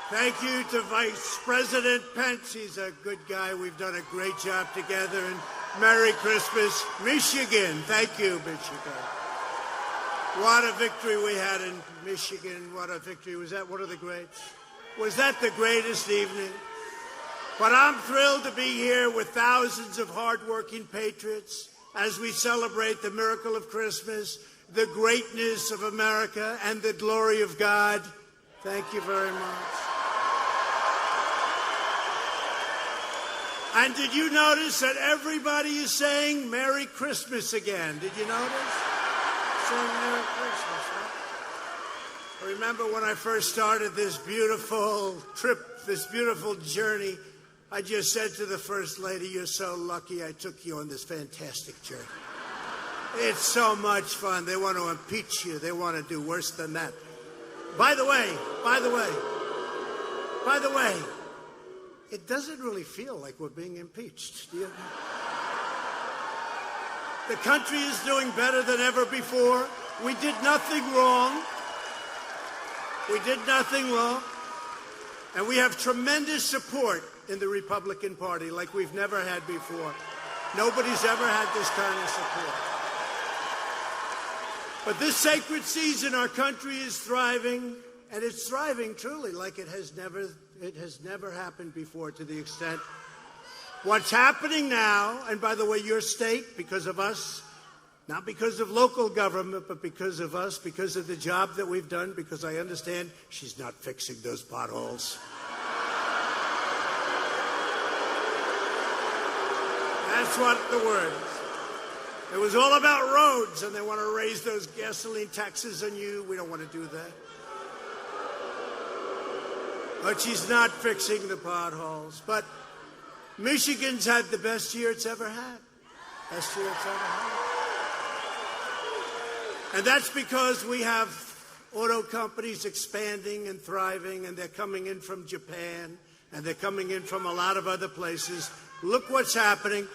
Thank you to Vice President Pence. He's a good guy. We've done a great job together. And Merry Christmas, Michigan. Thank you, Michigan. What a victory we had in Michigan. What a victory. Was that one of the greats? Was that the greatest evening? But I'm thrilled to be here with thousands of hardworking patriots as we celebrate the miracle of Christmas, the greatness of America, and the glory of God. Thank you very much. And did you notice that everybody is saying Merry Christmas again? Did you notice? Saying Merry Christmas, huh? I remember when I first started this beautiful trip, this beautiful journey, I just said to the First Lady, you're so lucky I took you on this fantastic journey. It's so much fun. They want to impeach you. They want to do worse than that. By the way, it doesn't really feel like we're being impeached, do you? The country is doing better than ever before. We did nothing wrong. We did nothing wrong. And we have tremendous support in the Republican Party like we've never had before. Nobody's ever had this kind of support. But this sacred season, our country is thriving, and it's thriving truly like it has never happened before to the extent. What's happening now, and by the way, your state, because of us, not because of local government, but because of us, because of the job that we've done, because I understand she's not fixing those potholes. That's what the word is. It was all about roads, and they want to raise those gasoline taxes on you. We don't want to do that. But she's not fixing the potholes. But Michigan's had the best year it's ever had. Best year it's ever had. And that's because we have auto companies expanding and thriving, and they're coming in from Japan, and they're coming in from a lot of other places. Look what's happening.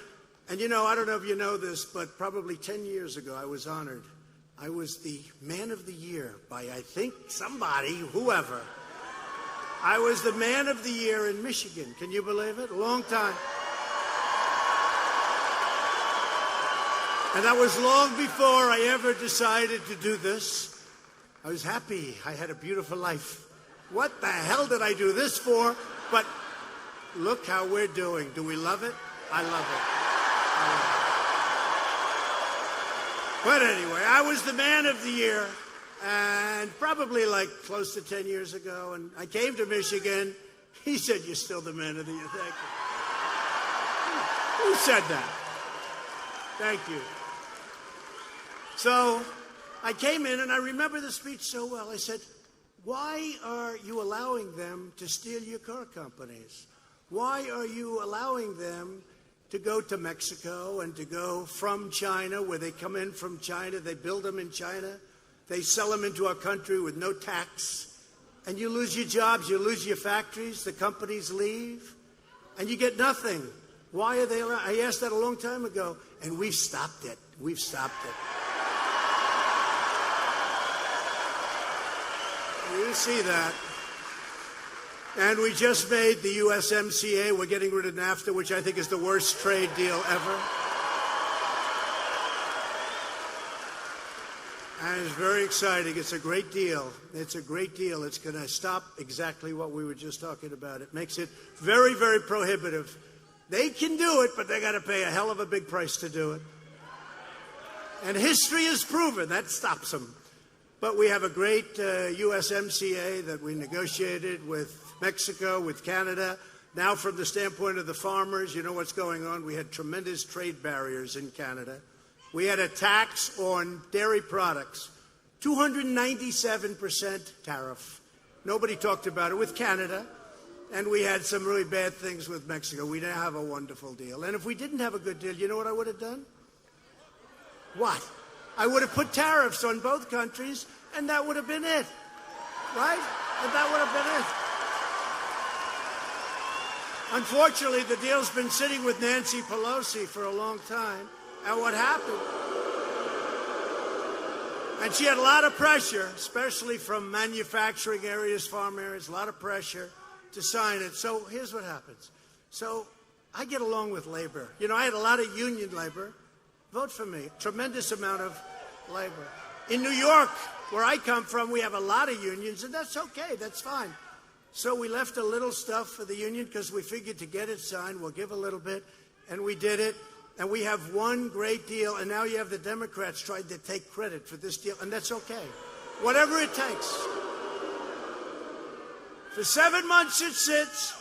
And you know, I don't know if you know this, but probably 10 years ago, I was honored. I was the Man of the Year by, I think, somebody, whoever. I was the Man of the Year in Michigan. Can you believe it? A long time. And that was long before I ever decided to do this. I was happy. I had a beautiful life. What the hell did I do this for? But look how we're doing. Do we love it? I love it. But anyway, I was the Man of the Year, and probably like close to 10 years ago, and I came to Michigan. He said, you're still the Man of the Year. Thank you. Who said that? Thank you. So I came in, and I remember the speech so well. I said, why are you allowing them to steal your car companies? Why are you allowing them to go to Mexico and to go from China, where they come in from China, they build them in China, they sell them into our country with no tax, and you lose your jobs, you lose your factories, the companies leave, and you get nothing. Why are they allowed? I asked that a long time ago, and we've stopped it. We've stopped it. You see that. And we just made the USMCA. We're getting rid of NAFTA, which I think is the worst trade deal ever. And it's very exciting. It's a great deal. It's a great deal. It's going to stop exactly what we were just talking about. It makes it very, very prohibitive. They can do it, but they got to pay a hell of a big price to do it. And history has proven that stops them. But we have a great USMCA that we negotiated with Mexico, with Canada. Now, from the standpoint of the farmers, you know what's going on. We had tremendous trade barriers in Canada. We had a tax on dairy products, 297% tariff. Nobody talked about it with Canada. And we had some really bad things with Mexico. We now have a wonderful deal. And if we didn't have a good deal, you know what I would have done? What? I would have put tariffs on both countries, and that would have been it. Right? And that would have been it. Unfortunately, the deal's been sitting with Nancy Pelosi for a long time. And what happened? And she had a lot of pressure, especially from manufacturing areas, farm areas, a lot of pressure. to sign it. So here's what happens. So I get along with labor. You know, I had a lot of union labor. Vote for me. Tremendous amount of labor. In New York, where I come from, we have a lot of unions, and that's okay. That's fine. So we left a little stuff for the union because we figured to get it signed, we'll give a little bit, and we did it. And we have one great deal, and now you have the Democrats trying to take credit for this deal, and that's okay. Whatever it takes. For 7 months it sits.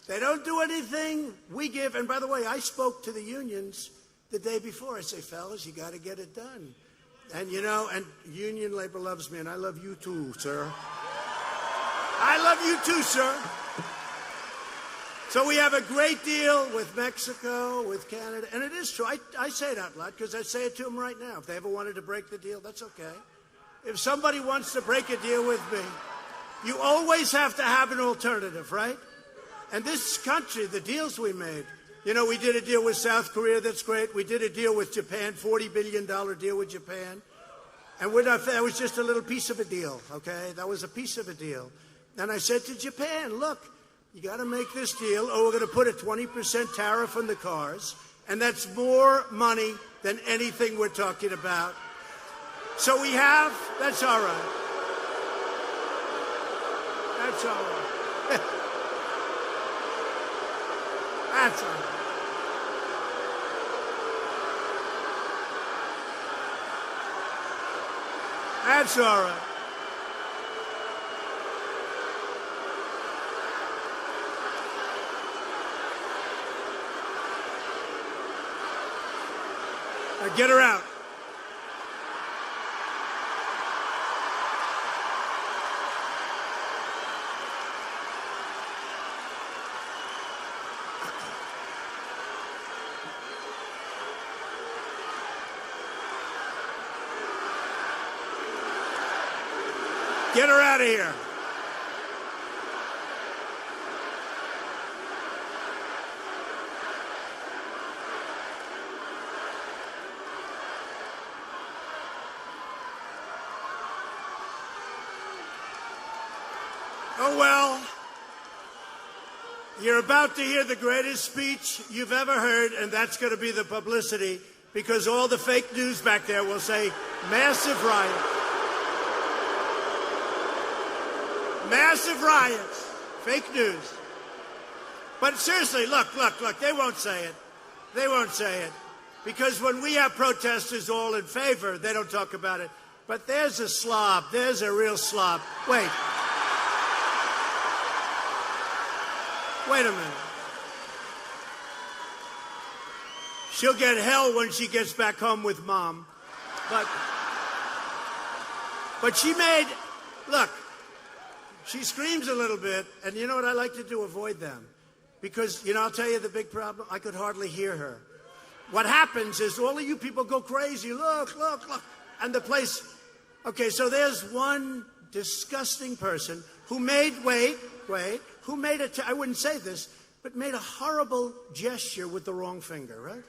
They don't do anything. We give. And by the way, I spoke to the unions the day before. I say, fellas, you got to get it done. And, you know, and union labor loves me, and I love you too, sir. I love you too, sir. So we have a great deal with Mexico, with Canada, and it is true. I say it out loud because I say it to them right now. If they ever wanted to break the deal, that's okay. If somebody wants to break a deal with me, you always have to have an alternative, right? And this country, the deals we made, you know, we did a deal with South Korea, that's great. We did a deal with Japan, $40 billion deal with Japan. And that was just a little piece of a deal, okay? That was a piece of a deal. And I said to Japan, look, you got to make this deal, or we're going to put a 20% tariff on the cars, and that's more money than anything we're talking about. So we have, that's all right. That's all right. That's all right. That's all right. Now get her out. Get her out of here. Oh, well, you're about to hear the greatest speech you've ever heard, and that's going to be the publicity, because all the fake news back there will say, massive riot. Massive riots. Fake news. But seriously, look, they won't say it. They won't say it. Because when we have protesters all in favor, they don't talk about it. But there's a slob. There's a real slob. Wait. Wait a minute. She'll get hell when she gets back home with Mom. But she made, look, she screams a little bit, and you know what I like to do? Avoid them. Because, you know, I'll tell you the big problem. I could hardly hear her. What happens is all of you people go crazy. Look. And the place, okay, so there's one disgusting person who made, who made I wouldn't say this, but made a horrible gesture with the wrong finger, right?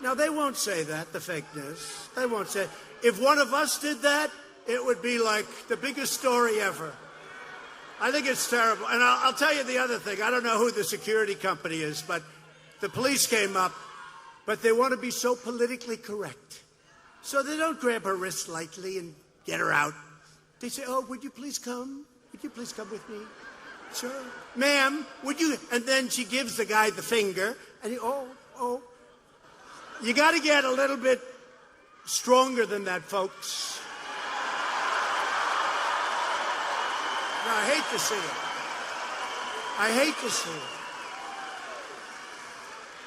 Now, they won't say that, the fake news. They won't say, if one of us did that, it would be like the biggest story ever. I think it's terrible. And I'll tell you the other thing. I don't know who the security company is, but the police came up, but they want to be so politically correct. So they don't grab her wrist lightly and get her out. They say, oh, would you please come? Would you please come with me? Sure. Ma'am, would you? And then she gives the guy the finger, and oh. You got to get a little bit stronger than that, folks. No, I hate to see it. I hate to see it.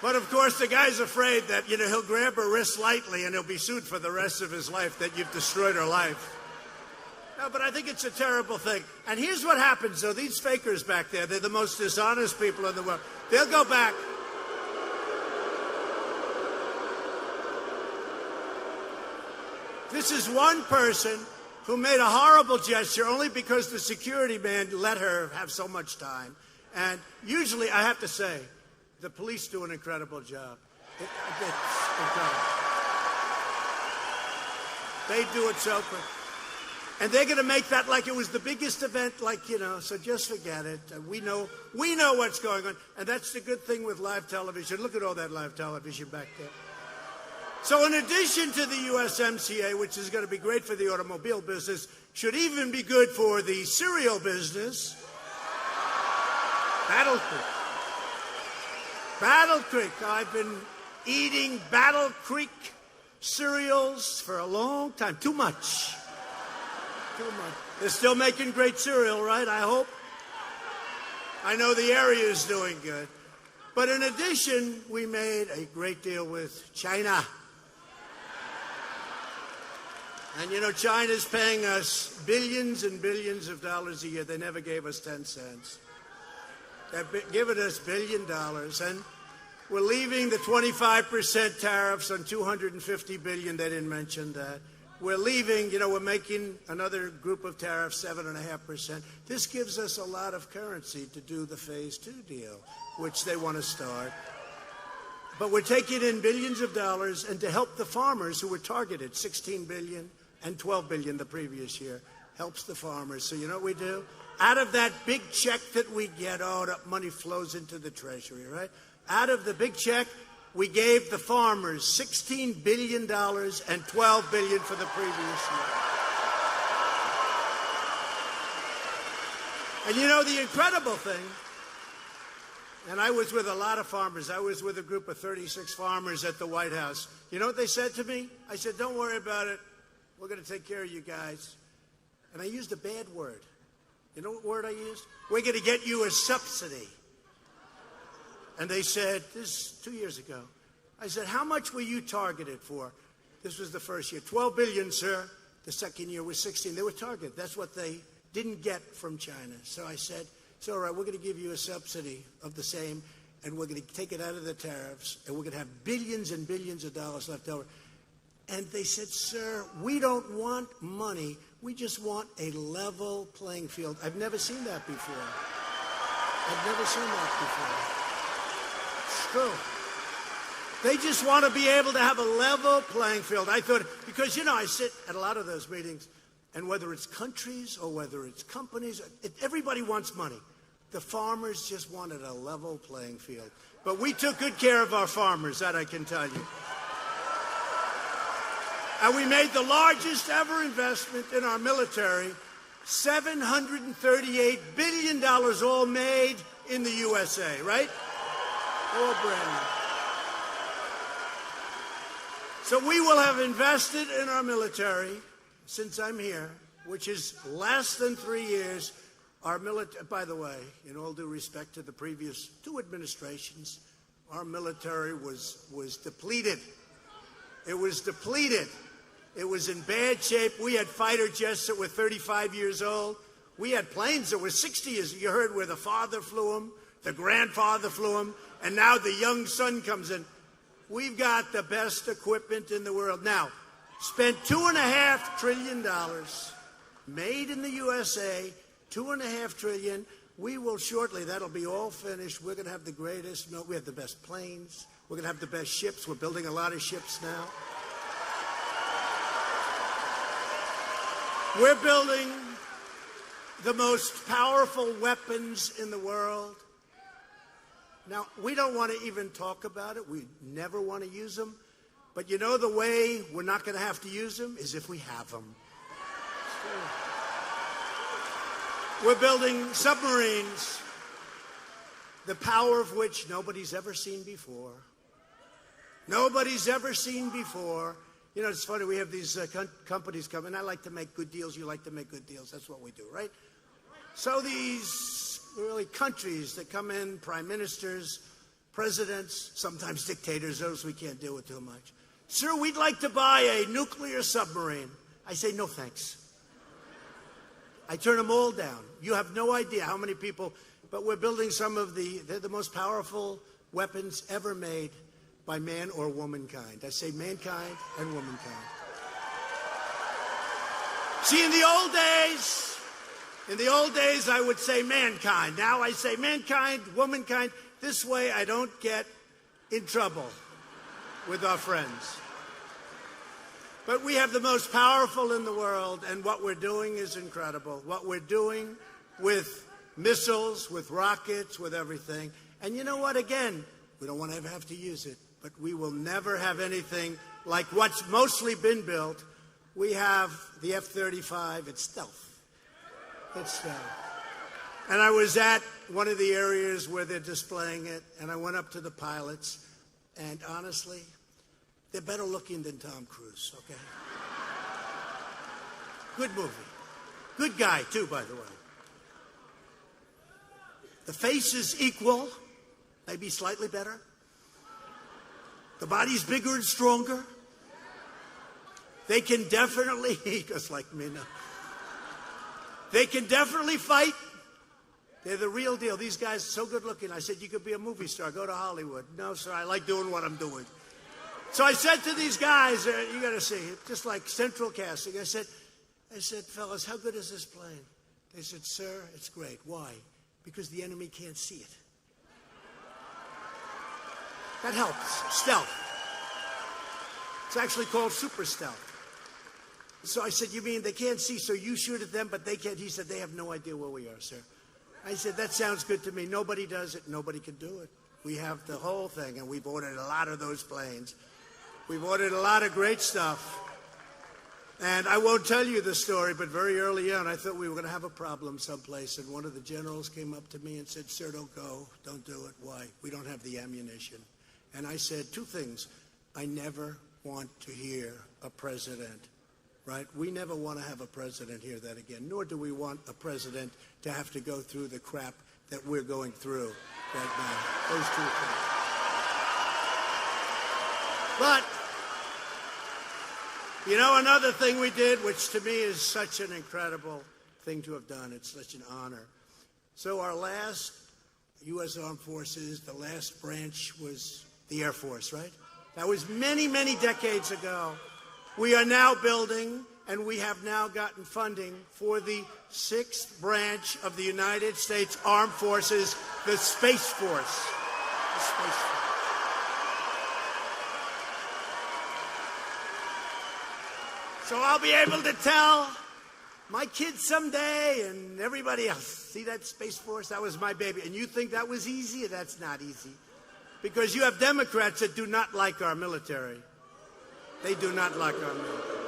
But, of course, the guy's afraid that, you know, he'll grab her wrist lightly and he'll be sued for the rest of his life, that you've destroyed her life. No, but I think it's a terrible thing. And here's what happens, though. These fakers back there, they're the most dishonest people in the world. They'll go back. This is one person who made a horrible gesture only because the security man let her have so much time. And usually, I have to say, the police do an incredible job. It's incredible. They do it so quick. And they're going to make that like it was the biggest event, like, you know, so just forget it. We know what's going on. And that's the good thing with live television. Look at all that live television back there. So in addition to the USMCA, which is going to be great for the automobile business, should even be good for the cereal business, Battle Creek. Battle Creek. I've been eating Battle Creek cereals for a long time. Too much. Too much. They're still making great cereal, right? I hope. I know the area is doing good. But in addition, we made a great deal with China. And, you know, China's paying us billions and billions of dollars a year. They never gave us 10 cents. They've given us $1 billion. And we're leaving the 25% tariffs on $250 billion. They didn't mention that. We're leaving, you know, we're making another group of tariffs, 7.5%. This gives us a lot of currency to do the Phase 2 deal, which they want to start. But we're taking in billions of dollars, and to help the farmers who were targeted, $16 billion and $12 billion the previous year, helps the farmers. So you know what we do? Out of that big check that we get, that money flows into the Treasury, right? Out of the big check, we gave the farmers $16 billion and $12 billion for the previous year. And you know the incredible thing, and I was with a lot of farmers. I was with a group of 36 farmers at the White House. You know what they said to me? I said, don't worry about it. We're going to take care of you guys. And I used a bad word. You know what word I used? We're going to get you a subsidy. And they said, this 2 years ago. I said, how much were you targeted for? This was the first year. 12 billion, sir. The second year was 16. They were targeted. That's what they didn't get from China. So I said, it's all right, we're going to give you a subsidy of the same, and we're going to take it out of the tariffs, and we're going to have billions and billions of dollars left over. And they said, sir, we don't want money. We just want a level playing field. I've never seen that before. I've never seen that before. It's true. They just want to be able to have a level playing field. I thought, because, you know, I sit at a lot of those meetings, and whether it's countries or whether it's companies, everybody wants money. The farmers just wanted a level playing field. But we took good care of our farmers, that I can tell you. And we made the largest ever investment in our military, $738 billion, all made in the USA, right? All brand new. So we will have invested in our military since I'm here, which is less than 3 years. Our military, by the way, in all due respect to the previous two administrations, our military was depleted. It was depleted. It was in bad shape. We had fighter jets that were 35 years old. We had planes that were 60 years. You heard where the father flew them, the grandfather flew them, and now the young son comes in. We've got the best equipment in the world. Now, spent $2.5 trillion, made in the USA, $2.5 trillion. We will shortly, that'll be all finished. We're going to have the greatest, we have the best planes. We're going to have the best ships. We're building a lot of ships now. We're building the most powerful weapons in the world. Now, we don't want to even talk about it. We never want to use them. But you know the way we're not going to have to use them is if we have them. We're building submarines, the power of which nobody's ever seen before. Nobody's ever seen before. You know, it's funny, we have these companies come in. I like to make good deals. You like to make good deals. That's what we do, right? So these really countries that come in, prime ministers, presidents, sometimes dictators, those we can't deal with too much. Sir, we'd like to buy a nuclear submarine. I say, no thanks. I turn them all down. You have no idea how many people, but we're building some of they're the most powerful weapons ever made by man or womankind. I say mankind and womankind. See, in the old days, I would say mankind. Now I say mankind, womankind. This way I don't get in trouble with our friends. But we have the most powerful in the world, and what we're doing is incredible. What we're doing with missiles, with rockets, with everything. And you know what? Again, we don't want to ever have to use it, but we will never have anything like what's mostly been built. We have the F-35. It's stealth. It's stealth. And I was at one of the areas where they're displaying it, and I went up to the pilots, and honestly, they're better looking than Tom Cruise, okay? Good movie. Good guy, too, by the way. The face is equal, maybe slightly better. The body's bigger and stronger. They can definitely, just like me now, they can definitely fight. They're the real deal. These guys are so good looking. I said, you could be a movie star. Go to Hollywood. No, sir, I like doing what I'm doing. So I said to these guys, you got to see, just like central casting, I said, fellas, how good is this plane? They said, sir, it's great. Why? Because the enemy can't see it. That helps. Stealth. It's actually called super stealth. So I said, you mean they can't see, so you shoot at them, but they can't? He said, they have no idea where we are, sir. I said, that sounds good to me. Nobody does it. Nobody can do it. We have the whole thing, and we've ordered a lot of those planes. We've ordered a lot of great stuff. And I won't tell you the story, but very early on, I thought we were going to have a problem someplace. And one of the generals came up to me and said, sir, don't go. Don't do it. Why? We don't have the ammunition. And I said two things. I never want to hear a president, right? We never want to have a president hear that again, nor do we want a president to have to go through the crap that we're going through right now. Those two things. But, you know, another thing we did, which to me is such an incredible thing to have done, it's such an honor. So our last U.S. Armed Forces, the last branch was the Air Force, right? That was many, many decades ago. We are now building, and we have now gotten funding for the 6th branch of the United States Armed Forces, the Space Force. The Space Force. So I'll be able to tell my kids someday and everybody else, see that Space Force? That was my baby. And you think that was easy? That's not easy. Because you have Democrats that do not like our military. They do not like our military.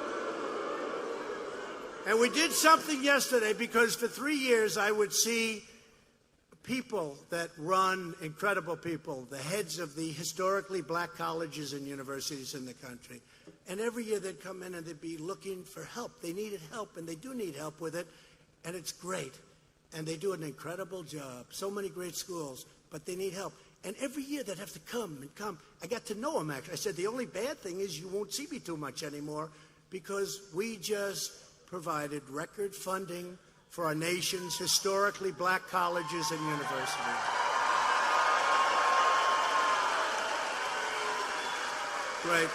And we did something yesterday because for 3 years I would see people that run, incredible people, the heads of the historically black colleges and universities in the country. And every year they'd come in and they'd be looking for help. They needed help, and they do need help with it, and it's great. And they do an incredible job. So many great schools, but they need help. And every year they'd have to come and come. I got to know them, actually. I said, the only bad thing is you won't see me too much anymore because we just provided record funding for our nation's historically black colleges and universities. Right.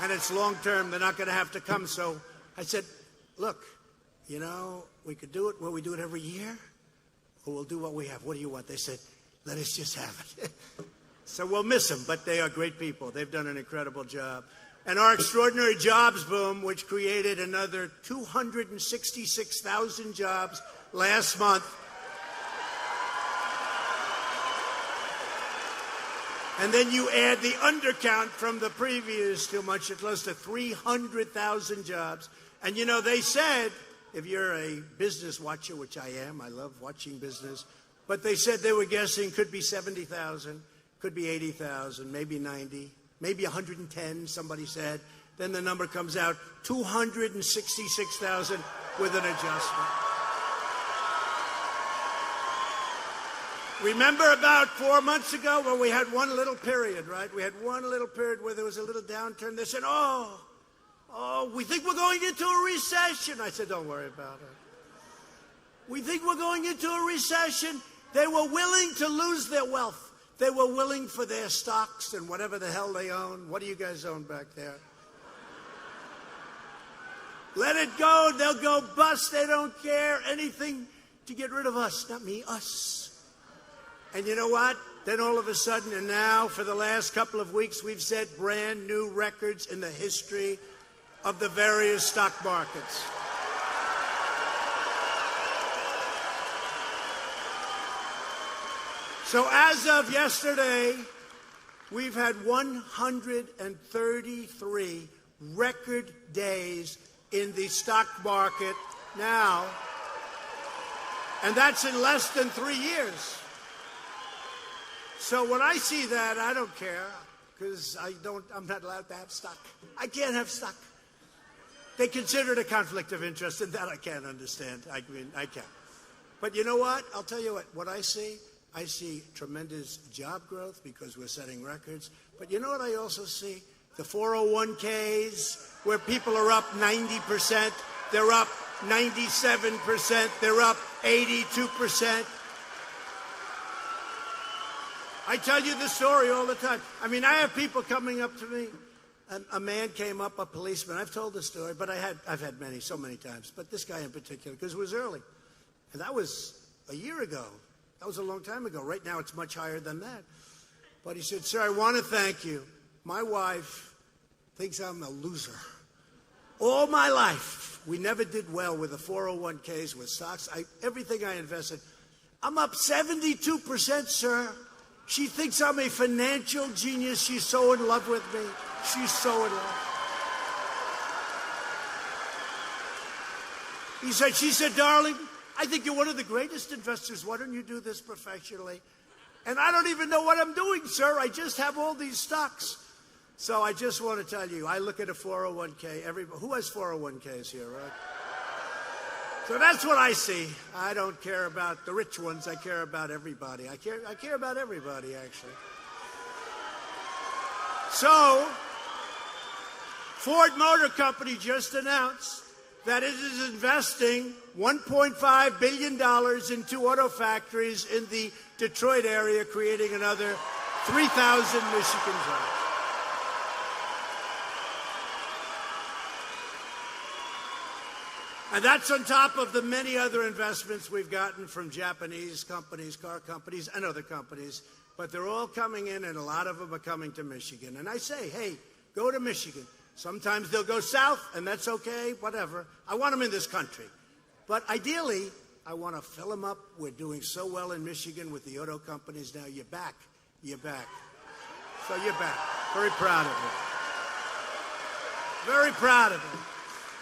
And it's long-term. They're not going to have to come. So I said, look, you know, we could do it where we do it every year, or we'll do what we have. What do you want? They said, let us just have it. So we'll miss them, but they are great people. They've done an incredible job. And our extraordinary jobs boom, which created another 266,000 jobs last month. And then you add the undercount from the previous 2 months, you're close to 300,000 jobs. And, you know, they said, if you're a business watcher, which I am, I love watching business, but they said they were guessing could be 70,000, could be 80,000, maybe 90, maybe 110, somebody said. Then the number comes out, 266,000 with an adjustment. Remember about 4 months ago when we had one little period, right? We had one little period where there was a little downturn. They said, oh, we think we're going into a recession. I said, don't worry about it. We think we're going into a recession. They were willing to lose their wealth. They were willing for their stocks and whatever the hell they own. What do you guys own back there? Let it go. They'll go bust. They don't care. Anything to get rid of us. Not me, us. And you know what? Then all of a sudden, and now for the last couple of weeks, we've set brand new records in the history of the various stock markets. So as of yesterday, we've had 133 record days in the stock market now, and that's in less than 3 years. So when I see that, I don't care, because I'm not allowed to have stock. I can't have stock. They consider it a conflict of interest, and that I can't understand. I mean, I can't. But you know what? I'll tell you what I see tremendous job growth because we're setting records. But you know what I also see? The 401ks, where people are up 90%, they're up 97%, they're up 82%. I tell you the story all the time. I mean, I have people coming up to me. A man came up, a policeman. I've told the story, but I've had many, so many times. But this guy in particular, because it was early. And that was a year ago. That was a long time ago. Right now, it's much higher than that. But he said, "Sir, I want to thank you. My wife thinks I'm a loser. All my life, we never did well with the 401ks, with stocks. Everything I invested, I'm up 72%, sir. She thinks I'm a financial genius. She's so in love with me. She's so in love." She said, "Darling, I think you're one of the greatest investors. Why don't you do this professionally?" And I don't even know what I'm doing, sir. I just have all these stocks. So I just want to tell you, I look at a 401k. Who has 401ks here, right? So that's what I see. I don't care about the rich ones. I care about everybody. I care about everybody, actually. So, Ford Motor Company just announced that it is investing $1.5 billion in 2 auto factories in the Detroit area, creating another 3,000 Michigan jobs. And that's on top of the many other investments we've gotten from Japanese companies, car companies, and other companies. But they're all coming in, and a lot of them are coming to Michigan. And I say, hey, go to Michigan. Sometimes they'll go south, and that's okay, whatever. I want them in this country. But ideally, I want to fill them up. We're doing so well in Michigan with the auto companies now. You're back. You're back. So you're back. Very proud of you. Very proud of you.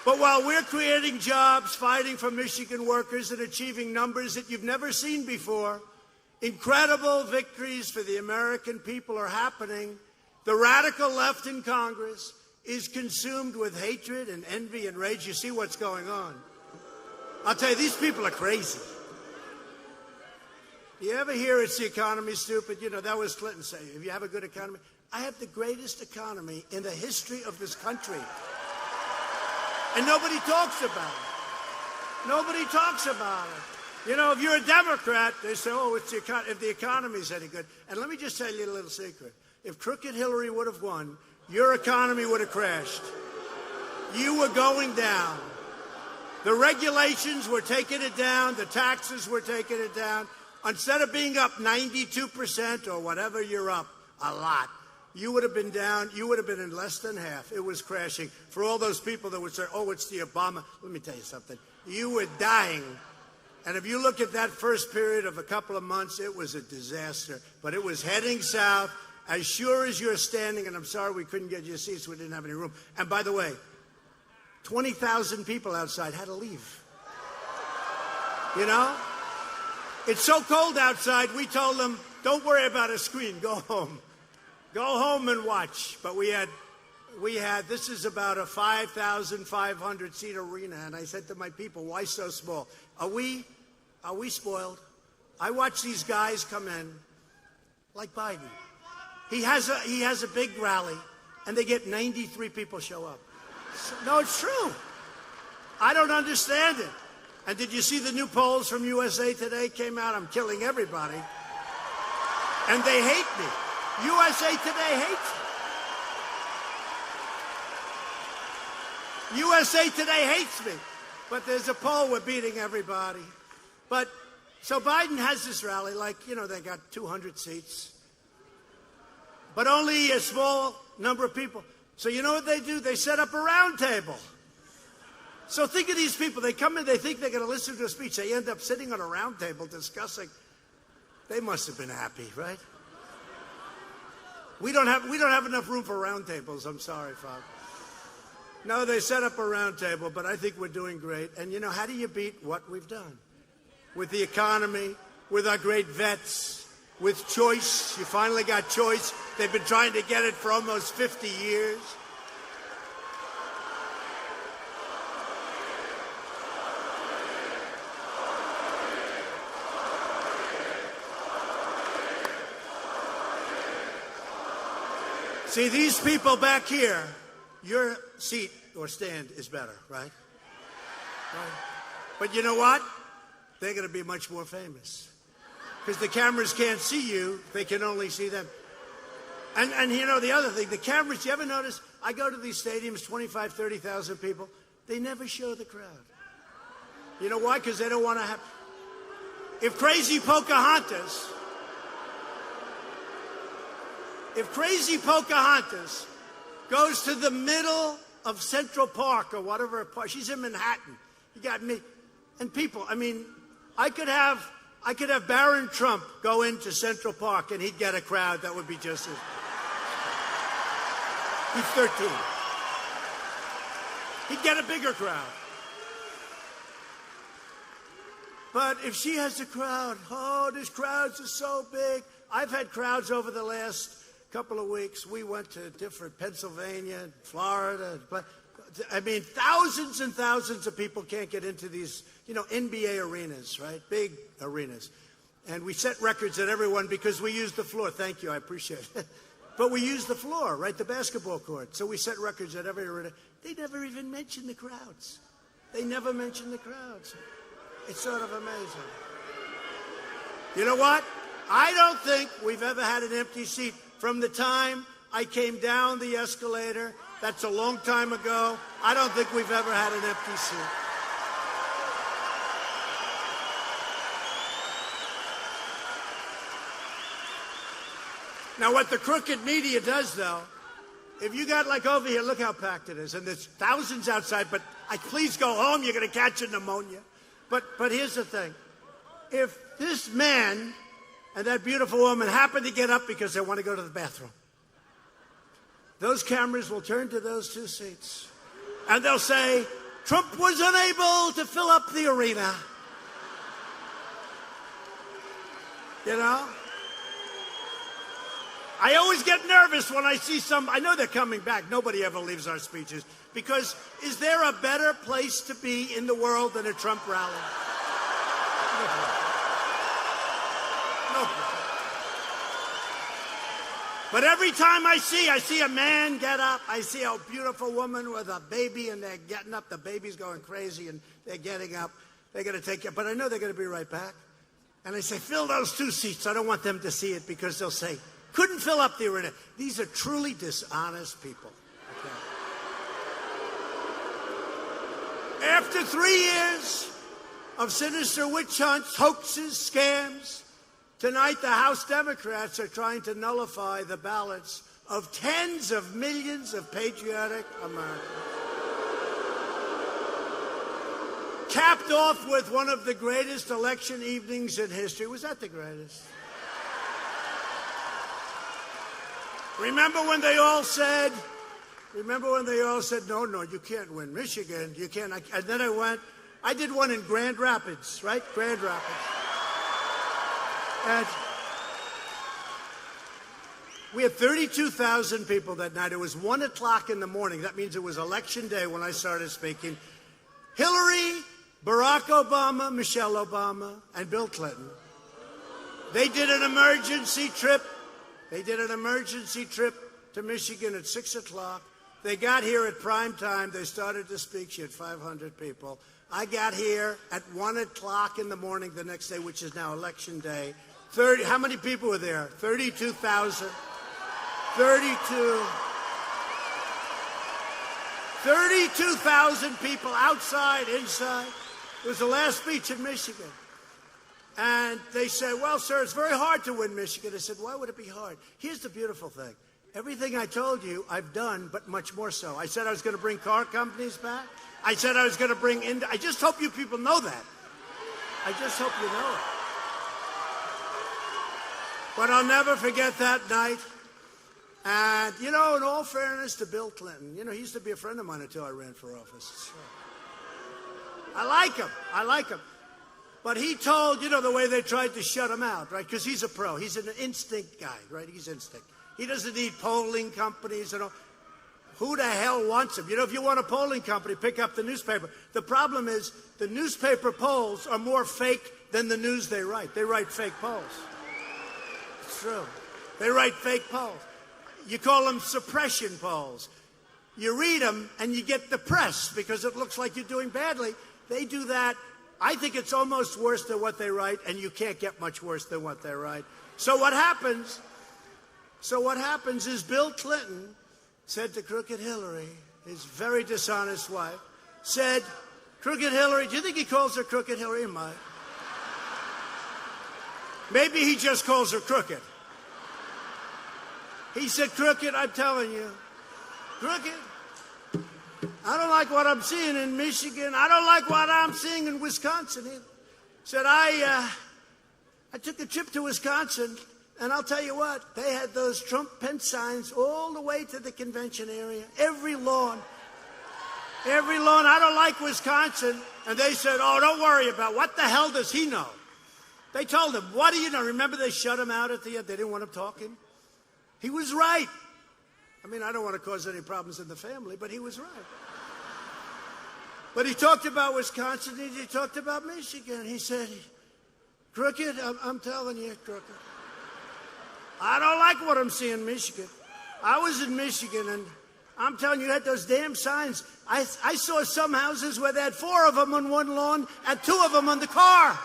But while we're creating jobs, fighting for Michigan workers, and achieving numbers that you've never seen before, incredible victories for the American people are happening. The radical left in Congress is consumed with hatred and envy and rage. You see what's going on. I'll tell you, these people are crazy. You ever hear it's the economy, stupid? You know, that was Clinton saying, if you have a good economy. I have the greatest economy in the history of this country. And nobody talks about it. Nobody talks about it. You know, if you're a Democrat, they say, oh, it's if the economy's any good. And let me just tell you a little secret. If crooked Hillary would have won, your economy would have crashed. You were going down. The regulations were taking it down. The taxes were taking it down. Instead of being up 92% or whatever you're up, a lot, you would have been down. You would have been in less than half. It was crashing. For all those people that would say, oh, it's the Obama. Let me tell you something. You were dying. And if you look at that first period of a couple of months, it was a disaster. But it was heading south. As sure as you're standing, and I'm sorry we couldn't get you seats, we didn't have any room. And by the way, 20,000 people outside had to leave. You know? It's so cold outside, we told them, don't worry about a screen, go home. Go home and watch. But we had, this is about a 5,500 seat arena. And I said to my people, why so small? Are we spoiled? I watch these guys come in like Biden. He has a big rally and they get 93 people show up. No, it's true. I don't understand it. And did you see the new polls from USA Today came out? I'm killing everybody. And they hate me. USA Today hates me. USA Today hates me. But there's a poll, we're beating everybody. But so Biden has this rally, like, you know, they got 200 seats. but only a small number of people. So you know what they do? They set up a round table. So think of these people. They come in, they think they're going to listen to a speech. They end up sitting on a round table discussing. They must have been happy, right? We don't have enough room for round tables. I'm sorry, Father. No, they set up a round table, but I think we're doing great. And you know, how do you beat what we've done? With the economy, with our great vets, with choice. You finally got choice. They've been trying to get it for almost 50 years. See, these people back here, your seat or stand is better, right? But you know what? They're going to be much more famous. Because the cameras can't see you, they can only see them. And you know, the other thing, the cameras, you ever notice, I go to these stadiums, 25, 30,000 people, they never show the crowd. You know why? Because they don't want to have... If Crazy Pocahontas goes to the middle of Central Park or whatever park, she's in Manhattan. You got me. And people, I mean, I could have Barron Trump go into Central Park and he'd get a crowd that would be just as... He's 13. He'd get a bigger crowd. But if she has a crowd, oh, these crowds are so big. I've had crowds over the last couple of weeks. We went to different Pennsylvania, Florida. I mean, thousands and thousands of people can't get into these, you know, NBA arenas, right? Big arenas. And we set records at everyone because we use the floor. Thank you, I appreciate it. But we use the floor, right? The basketball court. So we set records at every arena. They never even mention the crowds. They never mention the crowds. It's sort of amazing. You know what? I don't think we've ever had an empty seat. From the time I came down the escalator, that's a long time ago, I don't think we've ever had an empty seat. Now, what the crooked media does, though, if you got, like, over here, look how packed it is, and there's thousands outside, but please go home, you're going to catch a pneumonia. But here's the thing. If this man and that beautiful woman happen to get up because they want to go to the bathroom, those cameras will turn to those two seats, and they'll say, Trump was unable to fill up the arena. You know? I always get nervous when I see I know they're coming back. Nobody ever leaves our speeches. Because is there a better place to be in the world than a Trump rally? No. But every time I see a man get up, I see a beautiful woman with a baby, and they're getting up. The baby's going crazy, and they're getting up. They're going to take it. But I know they're going to be right back. And I say, fill those two seats. I don't want them to see it because they'll say, couldn't fill up the arena. These are truly dishonest people. Okay. After 3 years of sinister witch hunts, hoaxes, scams, tonight the House Democrats are trying to nullify the ballots of tens of millions of patriotic Americans. Capped off with one of the greatest election evenings in history. Was that the greatest? Remember when they all said, no, you can't win Michigan. You can't. And then I did one in Grand Rapids, right? Grand Rapids. And we had 32,000 people that night. It was 1 o'clock in the morning. That means it was election day when I started speaking. Hillary, Barack Obama, Michelle Obama, and Bill Clinton. They did an emergency trip. To Michigan at 6 o'clock. They got here at prime time. They started to speak. She had 500 people. I got here at 1 o'clock in the morning the next day, which is now election day. How many people were there? 32,000. 32,000 people outside, inside. It was the last speech in Michigan. And they said, well, sir, it's very hard to win Michigan. I said, why would it be hard? Here's the beautiful thing. Everything I told you, I've done, but much more so. I said I was going to bring car companies back. I said I was going to bring in. I just hope you people know that. I just hope you know it. But I'll never forget that night. And, in all fairness to Bill Clinton, he used to be a friend of mine until I ran for office. I like him. But he told, the way they tried to shut him out, right? Because he's a pro. He's an instinct guy, right? He's instinct. He doesn't need polling companies and all. Who the hell wants him? If you want a polling company, pick up the newspaper. The problem is the newspaper polls are more fake than the news they write. They write fake polls. It's true. They write fake polls. You call them suppression polls. You read them and you get depressed because it looks like you're doing badly. They do that. I think it's almost worse than what they write, and you can't get much worse than what they write. So what happens is Bill Clinton said to Crooked Hillary, his very dishonest wife, said, Crooked Hillary, do you think he calls her Crooked Hillary? Maybe he just calls her Crooked. He said, Crooked, I'm telling you, Crooked, I don't like what I'm seeing in Michigan. I don't like what I'm seeing in Wisconsin either. Said, I took a trip to Wisconsin, and I'll tell you what, they had those Trump-Pence signs all the way to the convention area. Every lawn. I don't like Wisconsin. And they said, oh, don't worry about it. What the hell does he know? They told him, what do you know? Remember they shut him out at the end? They didn't want him talking. He was right. I mean, I don't want to cause any problems in the family, but he was right. But he talked about Wisconsin, and he talked about Michigan. He said, Crooked, I'm telling you, Crooked, I don't like what I'm seeing in Michigan. I was in Michigan, and I'm telling you, you had those damn signs. I saw some houses where they had 4 of them on one lawn and 2 of them on the car.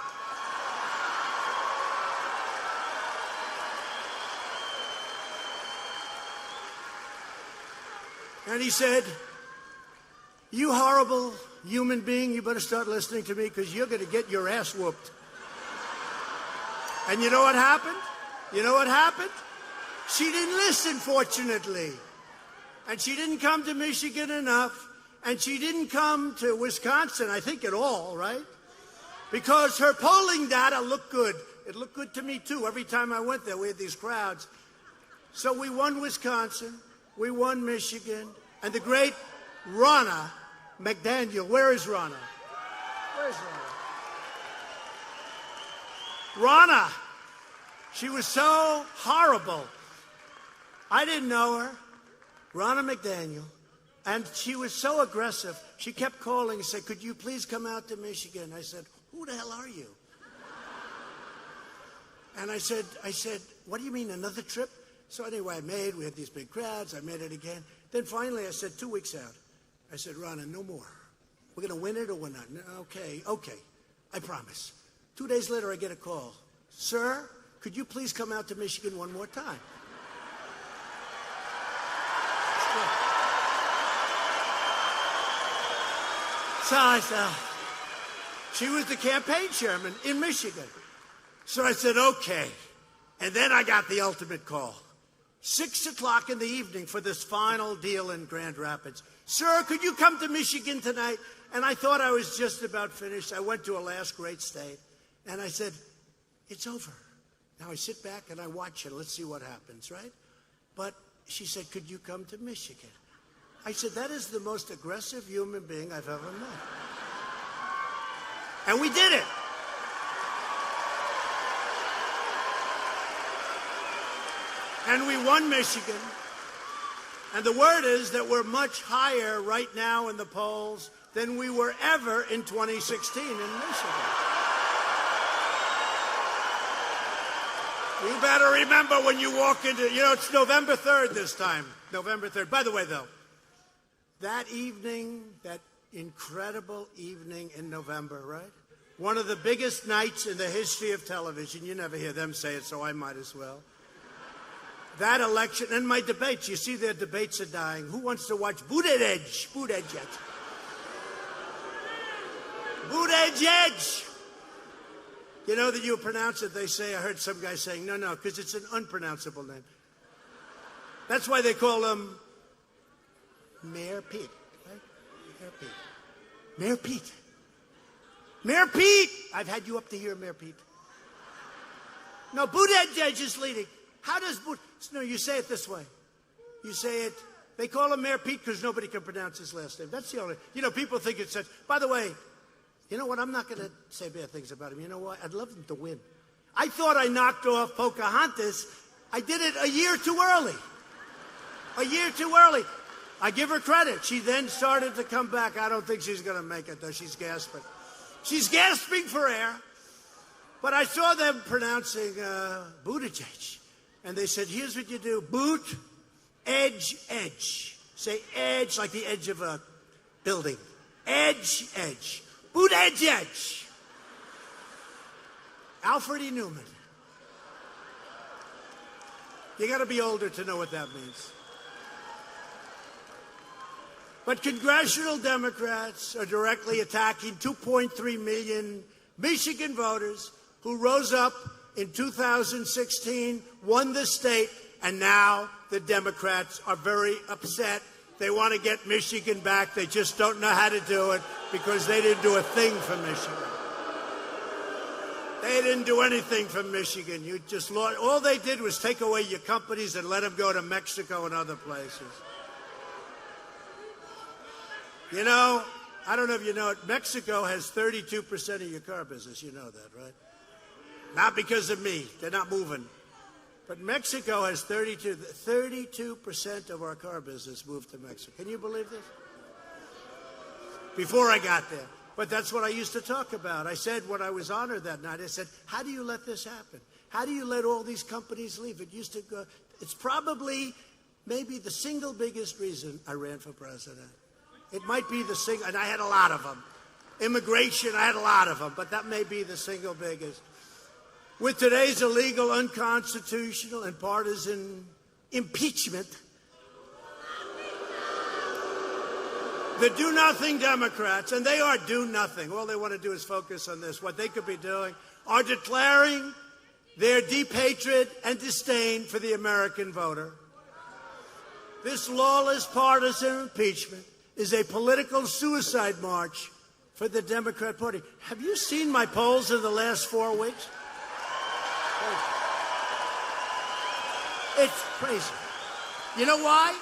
And he said, you horrible human being, you better start listening to me because you're going to get your ass whooped. And you know what happened? She didn't listen, fortunately. And she didn't come to Michigan enough. And she didn't come to Wisconsin, I think, at all, right? Because her polling data looked good. It looked good to me, too. Every time I went there, we had these crowds. So we won Wisconsin. We won Michigan. And the great Ronna McDaniel. Where is Ronna? Ronna. She was so horrible. I didn't know her. Ronna McDaniel. And she was so aggressive. She kept calling and said, could you please come out to Michigan? I said, who the hell are you? And I said, what do you mean, another trip? So anyway, we had these big crowds. I made it again. Then finally I said, 2 weeks out, I said, Ronna, no more. We're going to win it or we're not. No, okay, I promise. 2 days later, I get a call. Sir, could you please come out to Michigan one more time? So I said, she was the campaign chairman in Michigan. So I said, okay. And then I got the ultimate call. 6 o'clock in the evening for this final deal in Grand Rapids. Sir, could you come to Michigan tonight? And I thought I was just about finished. I went to a last great state. And I said, it's over. Now I sit back and I watch it. Let's see what happens, right? But she said, could you come to Michigan? I said, that is the most aggressive human being I've ever met. And we did it. And we won Michigan. And the word is that we're much higher right now in the polls than we were ever in 2016 in Michigan. You better remember when you walk into, it's November 3rd this time. November 3rd. By the way, though, that evening, that incredible evening in November, right? One of the biggest nights in the history of television. You never hear them say it, so I might as well. That election, and my debates, you see their debates are dying. Who wants to watch Buttigieg? Buttigieg. You know that you pronounce it, they say, I heard some guy saying, no, because it's an unpronounceable name. That's why they call him Mayor Pete. Right? Mayor Pete. Mayor Pete. Mayor Pete! I've had you up to here, Mayor Pete. No, Buttigieg is leading. How does No, you say it this way. You say it, they call him Mayor Pete because nobody can pronounce his last name. That's the only, people think it's such. By the way, you know what? I'm not going to say bad things about him. You know what? I'd love him to win. I thought I knocked off Pocahontas. I did it a year too early. A year too early. I give her credit. She then started to come back. I don't think she's going to make it, though. She's gasping. She's gasping for air. But I saw them pronouncing Buttigieg. And they said, here's what you do. Boot, edge, edge. Say edge like the edge of a building. Edge, edge. Boot, edge, edge. Alfred E. Newman. You got to be older to know what that means. But congressional Democrats are directly attacking 2.3 million Michigan voters who rose up in 2016, won the state, and now the Democrats are very upset. They want to get Michigan back. They just don't know how to do it because they didn't do a thing for Michigan. They didn't do anything for Michigan. You just lost. All they did was take away your companies and let them go to Mexico and other places. You know, I don't know if you know it, Mexico has 32% of your car business. You know that, right? Not because of me. They're not moving. But Mexico has 32% of our car business moved to Mexico. Can you believe this? Before I got there. But that's what I used to talk about. I said when I was honored that night, I said, how do you let this happen? How do you let all these companies leave? It used to go. It's probably maybe the single biggest reason I ran for president. It might be the single, and I had a lot of them. Immigration, I had a lot of them, but that may be the single biggest. With today's illegal, unconstitutional, and partisan impeachment, the do-nothing Democrats, and they are do-nothing, all they want to do is focus on this, what they could be doing, are declaring their deep hatred and disdain for the American voter. This lawless partisan impeachment is a political suicide march for the Democrat Party. Have you seen my polls in the last 4 weeks? It's crazy. You know why?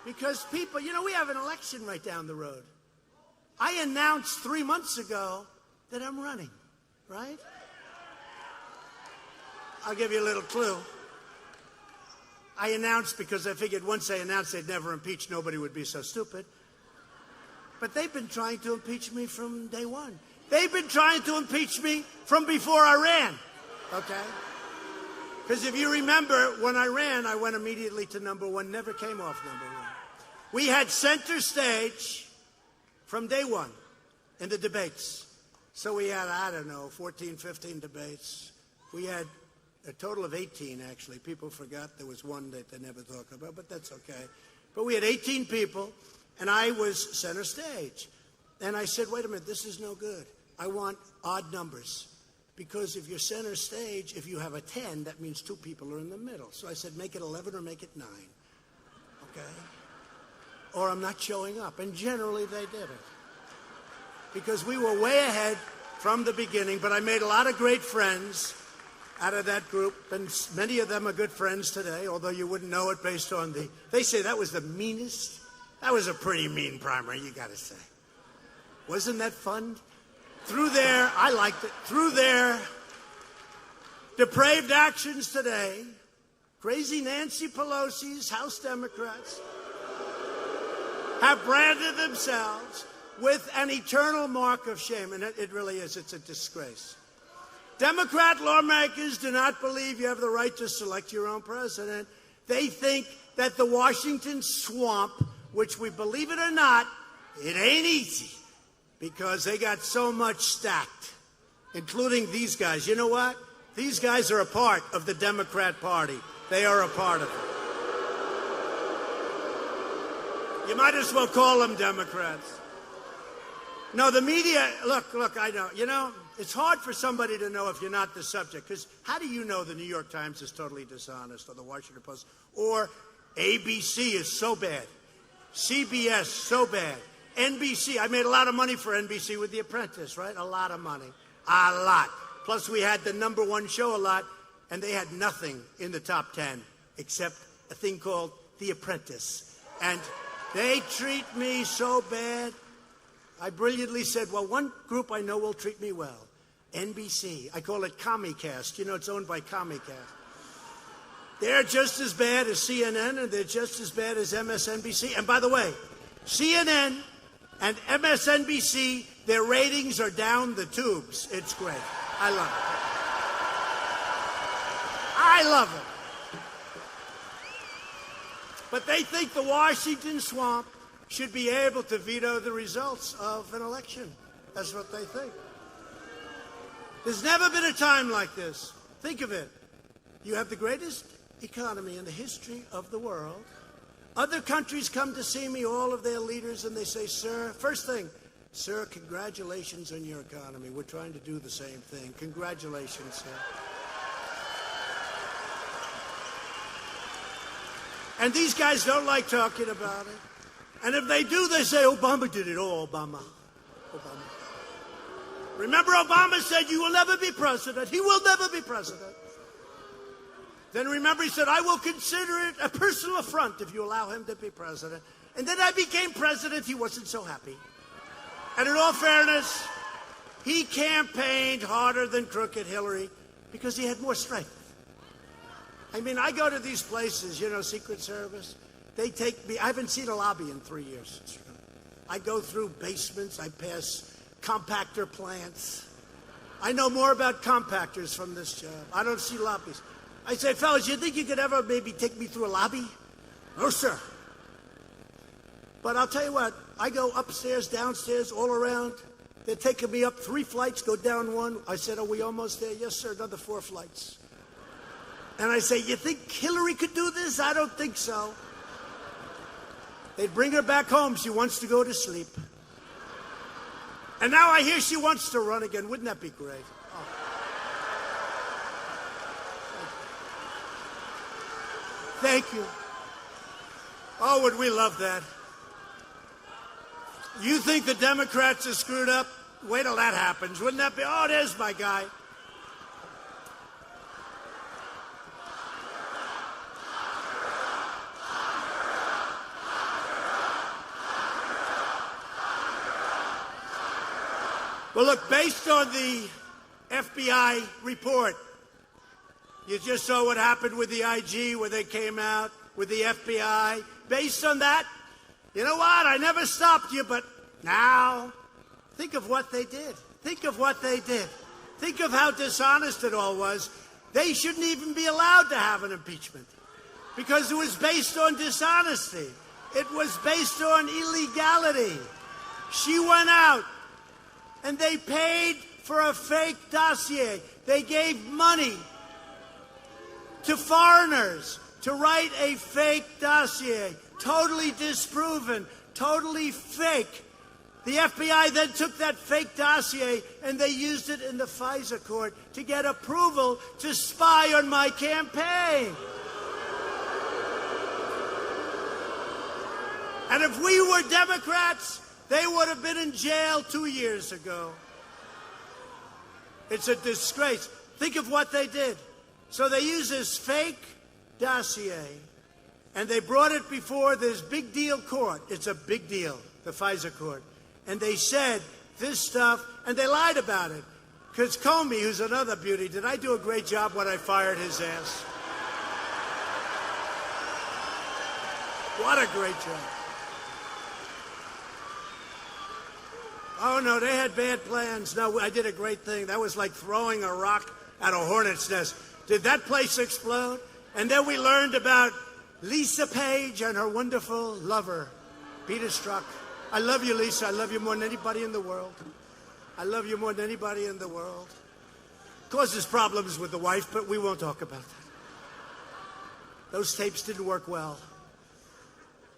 Because people, we have an election right down the road. I announced 3 months ago that I'm running, right? I'll give you a little clue. I announced because I figured once I announced they'd never impeach, nobody would be so stupid. But they've been trying to impeach me from day one. They've been trying to impeach me from before I ran, okay? Because if you remember, when I ran, I went immediately to number one, never came off number one. We had center stage from day one in the debates. So we had, 14, 15 debates. We had a total of 18, actually. People forgot there was one that they never talk about, but that's okay. But we had 18 people, and I was center stage. And I said, wait a minute, this is no good. I want odd numbers. Because if you're center stage, if you have a 10, that means 2 people are in the middle. So I said, make it 11 or make it 9. Okay? Or I'm not showing up. And generally they did it. Because we were way ahead from the beginning, but I made a lot of great friends out of that group, and many of them are good friends today, although you wouldn't know it based on they say that was the meanest. That was a pretty mean primary, you got to say. Wasn't that fun? I liked it. Through their depraved actions today, crazy Nancy Pelosi's House Democrats have branded themselves with an eternal mark of shame, and it really is. It's a disgrace. Democrat lawmakers do not believe you have the right to select your own president. They think that the Washington swamp, which we believe it or not, it ain't easy because they got so much stacked, including these guys. You know what? These guys are a part of the Democrat Party. They are a part of it. You might as well call them Democrats. No, the media, look, I know, It's hard for somebody to know if you're not the subject, because how do you know the New York Times is totally dishonest, or the Washington Post, or ABC is so bad, CBS so bad, NBC? I made a lot of money for NBC with The Apprentice, right? A lot of money. A lot. Plus, we had the #1 show a lot, and they had nothing in the top 10 except a thing called The Apprentice. And they treat me so bad. I brilliantly said, well, one group I know will treat me well. NBC. I call it Comcast. You know, it's owned by Comcast. They're just as bad as CNN, and they're just as bad as MSNBC. And by the way, CNN and MSNBC, their ratings are down the tubes. It's great. I love it. I love it. But they think the Washington swamp should be able to veto the results of an election. That's what they think. There's never been a time like this. Think of it. You have the greatest economy in the history of the world. Other countries come to see me, all of their leaders, and they say, sir, first thing, sir, congratulations on your economy. We're trying to do the same thing. Congratulations, sir. And these guys don't like talking about it. And if they do, they say, Obama did it. Oh, Obama. Obama. Remember, Obama said, you will never be president. He will never be president. Then remember, he said, I will consider it a personal affront if you allow him to be president. And then I became president. He wasn't so happy. And in all fairness, he campaigned harder than crooked Hillary because he had more strength. I mean, I go to these places, you know, Secret Service. They take me. I haven't seen a lobby in 3 years. I go through basements. I pass compactor plants. I know more about compactors from this job. I don't see lobbies. I say, fellas, you think you could ever maybe take me through a lobby? No, sir. But I'll tell you what, I go upstairs, downstairs, all around. They're taking me up 3 flights, go down 1. I said, are we almost there? Yes, sir, another 4 flights. And I say, you think Hillary could do this? I don't think so. They'd bring her back home. She wants to go to sleep. And now I hear she wants to run again. Wouldn't that be great? Oh. Thank you. Oh, would we love that? You think the Democrats are screwed up? Wait till that happens. Wouldn't that be? Oh, there's my guy. Well, look, based on the FBI report, you just saw what happened with the IG where they came out with the FBI. Based on that, you know what? I never stopped you, but now think of what they did. Think of what they did. Think of how dishonest it all was. They shouldn't even be allowed to have an impeachment because it was based on dishonesty. It was based on illegality. She went out. And they paid for a fake dossier. They gave money to foreigners to write a fake dossier, totally disproven, totally fake. The FBI then took that fake dossier and they used it in the FISA court to get approval to spy on my campaign. And if we were Democrats, they would have been in jail 2 years ago. It's a disgrace. Think of what they did. So they used this fake dossier, and they brought it before this big deal court. It's a big deal, the FISA court. And they said this stuff, and they lied about it. Because Comey, who's another beauty, did I do a great job when I fired his ass? What a great job. Oh, no, they had bad plans. No, I did a great thing. That was like throwing a rock at a hornet's nest. Did that place explode? And then we learned about Lisa Page and her wonderful lover, Peter Strzok. I love you, Lisa. I love you more than anybody in the world. I love you more than anybody in the world. Causes problems with the wife, but we won't talk about that. Those tapes didn't work well.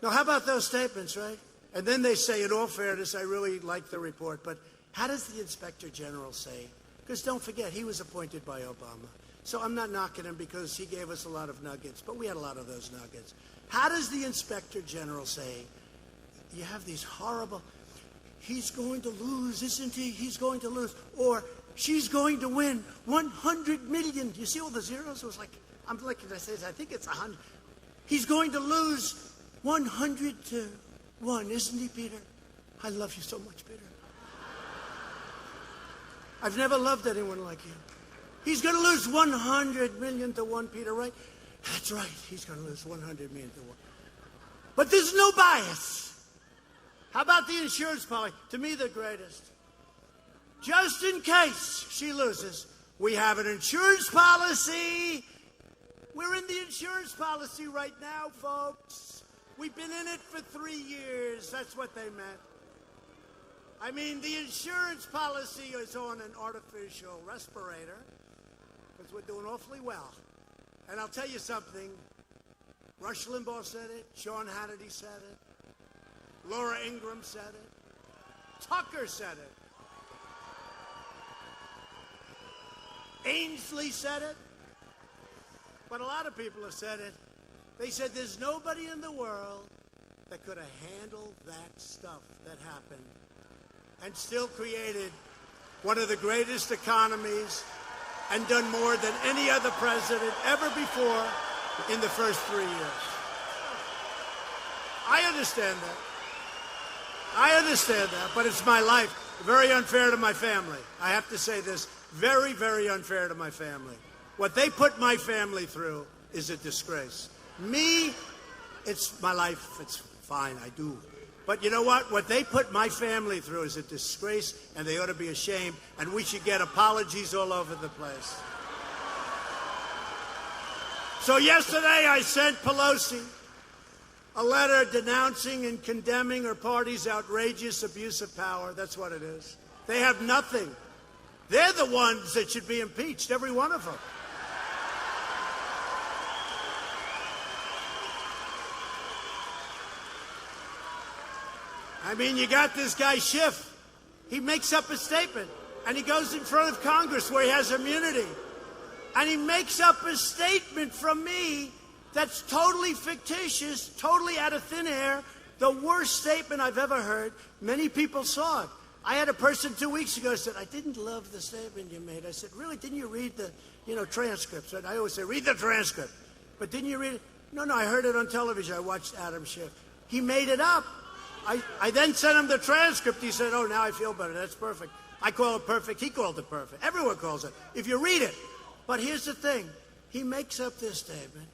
Now, how about those statements, right? And then they say, in all fairness, I really like the report, but how does the Inspector General say Because don't forget, he was appointed by Obama. So I'm not knocking him because he gave us a lot of nuggets, but we had a lot of those nuggets. How does the Inspector General say, you have these horrible, he's going to lose, isn't he? He's going to lose. Or she's going to win 100 million. Do you see all the zeros? It was like, I'm looking, I think it's 100. He's going to lose 100-1, isn't he, Peter? I love you so much, Peter. I've never loved anyone like you. He's going to lose 100 million to 1, Peter, right? That's right. He's going to lose 100 million to 1. But there's no bias. How about the insurance policy? To me, the greatest. Just in case she loses, we have an insurance policy. We're in the insurance policy right now, folks. We've been in it for 3 years. That's what they meant. I mean, the insurance policy is on an artificial respirator because we're doing awfully well. And I'll tell you something. Rush Limbaugh said it. Sean Hannity said it. Laura Ingraham said it. Tucker said it. Ainsley said it. But a lot of people have said it. They said there's nobody in the world that could have handled that stuff that happened and still created one of the greatest economies and done more than any other president ever before in the first 3 years. I understand that. I understand that, but it's my life. Very unfair to my family. I have to say this. Very, very unfair to my family. What they put my family through is a disgrace. Me, it's my life. It's fine. I do. But you know what? What they put my family through is a disgrace, and they ought to be ashamed, and we should get apologies all over the place. So yesterday I sent Pelosi a letter denouncing and condemning her party's outrageous abuse of power. That's what it is. They have nothing. They're the ones that should be impeached, every one of them. I mean, you got this guy Schiff. He makes up a statement, and he goes in front of Congress where he has immunity. And he makes up a statement from me that's totally fictitious, totally out of thin air, the worst statement I've ever heard. Many people saw it. I had a person 2 weeks ago said, I didn't love the statement you made. I said, really, didn't you read the, transcripts? And I always say, read the transcript. But didn't you read it? No, I heard it on television. I watched Adam Schiff. He made it up. I then sent him the transcript. He said, oh, now I feel better. That's perfect. I call it perfect. He called it perfect. Everyone calls it, if you read it. But here's the thing. He makes up this statement,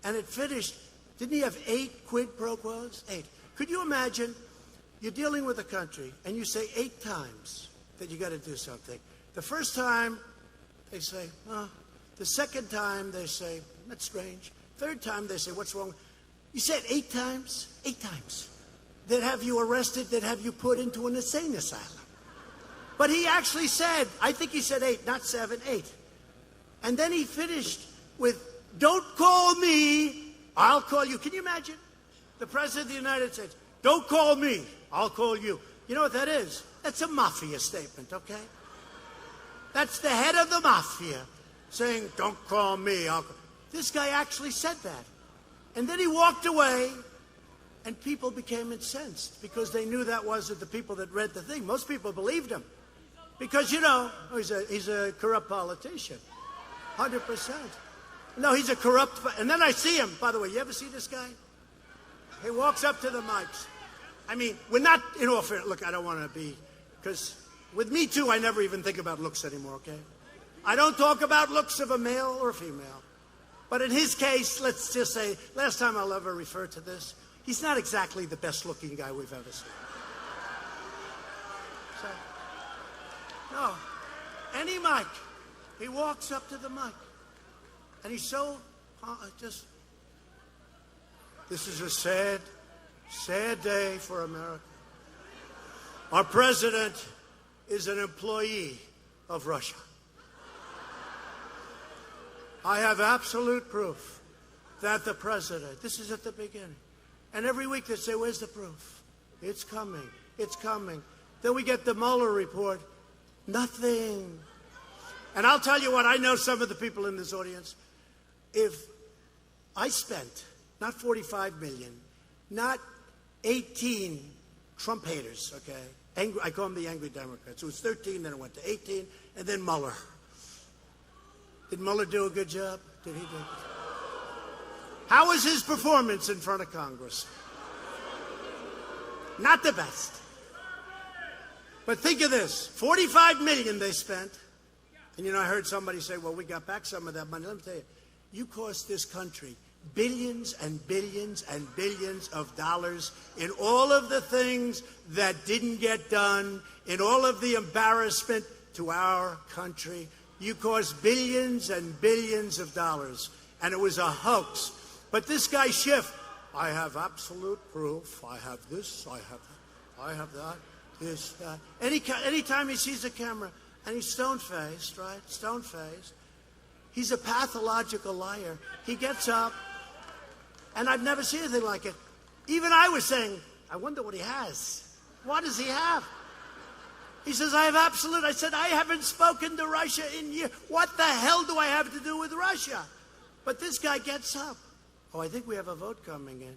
and it finished. Didn't he have 8 quid pro quos? 8. Could you imagine you're dealing with a country, and you say 8 times that you got to do something. The first time, they say, oh. The second time, they say, that's strange. Third time, they say, what's wrong? You said 8 times? 8 times. They'd have you arrested, they'd have you put into an insane asylum. But he actually said, I think he said 8, not 7, 8. And then he finished with, don't call me, I'll call you. Can you imagine? The President of the United States, don't call me, I'll call you. You know what that is? That's a mafia statement, okay? That's the head of the mafia saying, don't call me, I'll call. This guy actually said that. And then he walked away. And people became incensed because they knew that wasn't the people that read the thing. Most people believed him because, he's a corrupt politician, 100%. No, he's a corrupt. And then I see him. By the way, you ever see this guy? He walks up to the mics. I mean, we're not in all fair. Look, I don't want to be, because with me too, I never even think about looks anymore. Okay, I don't talk about looks of a male or a female. But in his case, let's just say, last time I'll ever refer to this. He's not exactly the best-looking guy we've ever seen. So, no. Any mic. He walks up to the mic. And he's so, this is a sad, sad day for America. Our president is an employee of Russia. I have absolute proof that the president, this is at the beginning, and every week they say, where's the proof? It's coming. It's coming. Then we get the Mueller report. Nothing. And I'll tell you what, I know some of the people in this audience. If I spent not 45 million, not 18 Trump haters, okay? I call them the angry Democrats. It was 13, then it went to 18, and then Mueller. Did Mueller do a good job? Did he do a good job? How was his performance in front of Congress? Not the best. But think of this, 45 million they spent. And I heard somebody say, well, we got back some of that money. Let me tell you, you cost this country billions and billions and billions of dollars in all of the things that didn't get done, in all of the embarrassment to our country. You cost billions and billions of dollars, and it was a hoax. But this guy Schiff, I have absolute proof. I have this, I have that, I have that, this, that. Anytime he sees a camera, and he's stone-faced, right? Stone-faced. He's a pathological liar. He gets up, and I've never seen anything like it. Even I was saying, I wonder what he has. What does he have? He says, I have absolute. I said, I haven't spoken to Russia in years. What the hell do I have to do with Russia? But this guy gets up. Oh, I think we have a vote coming in.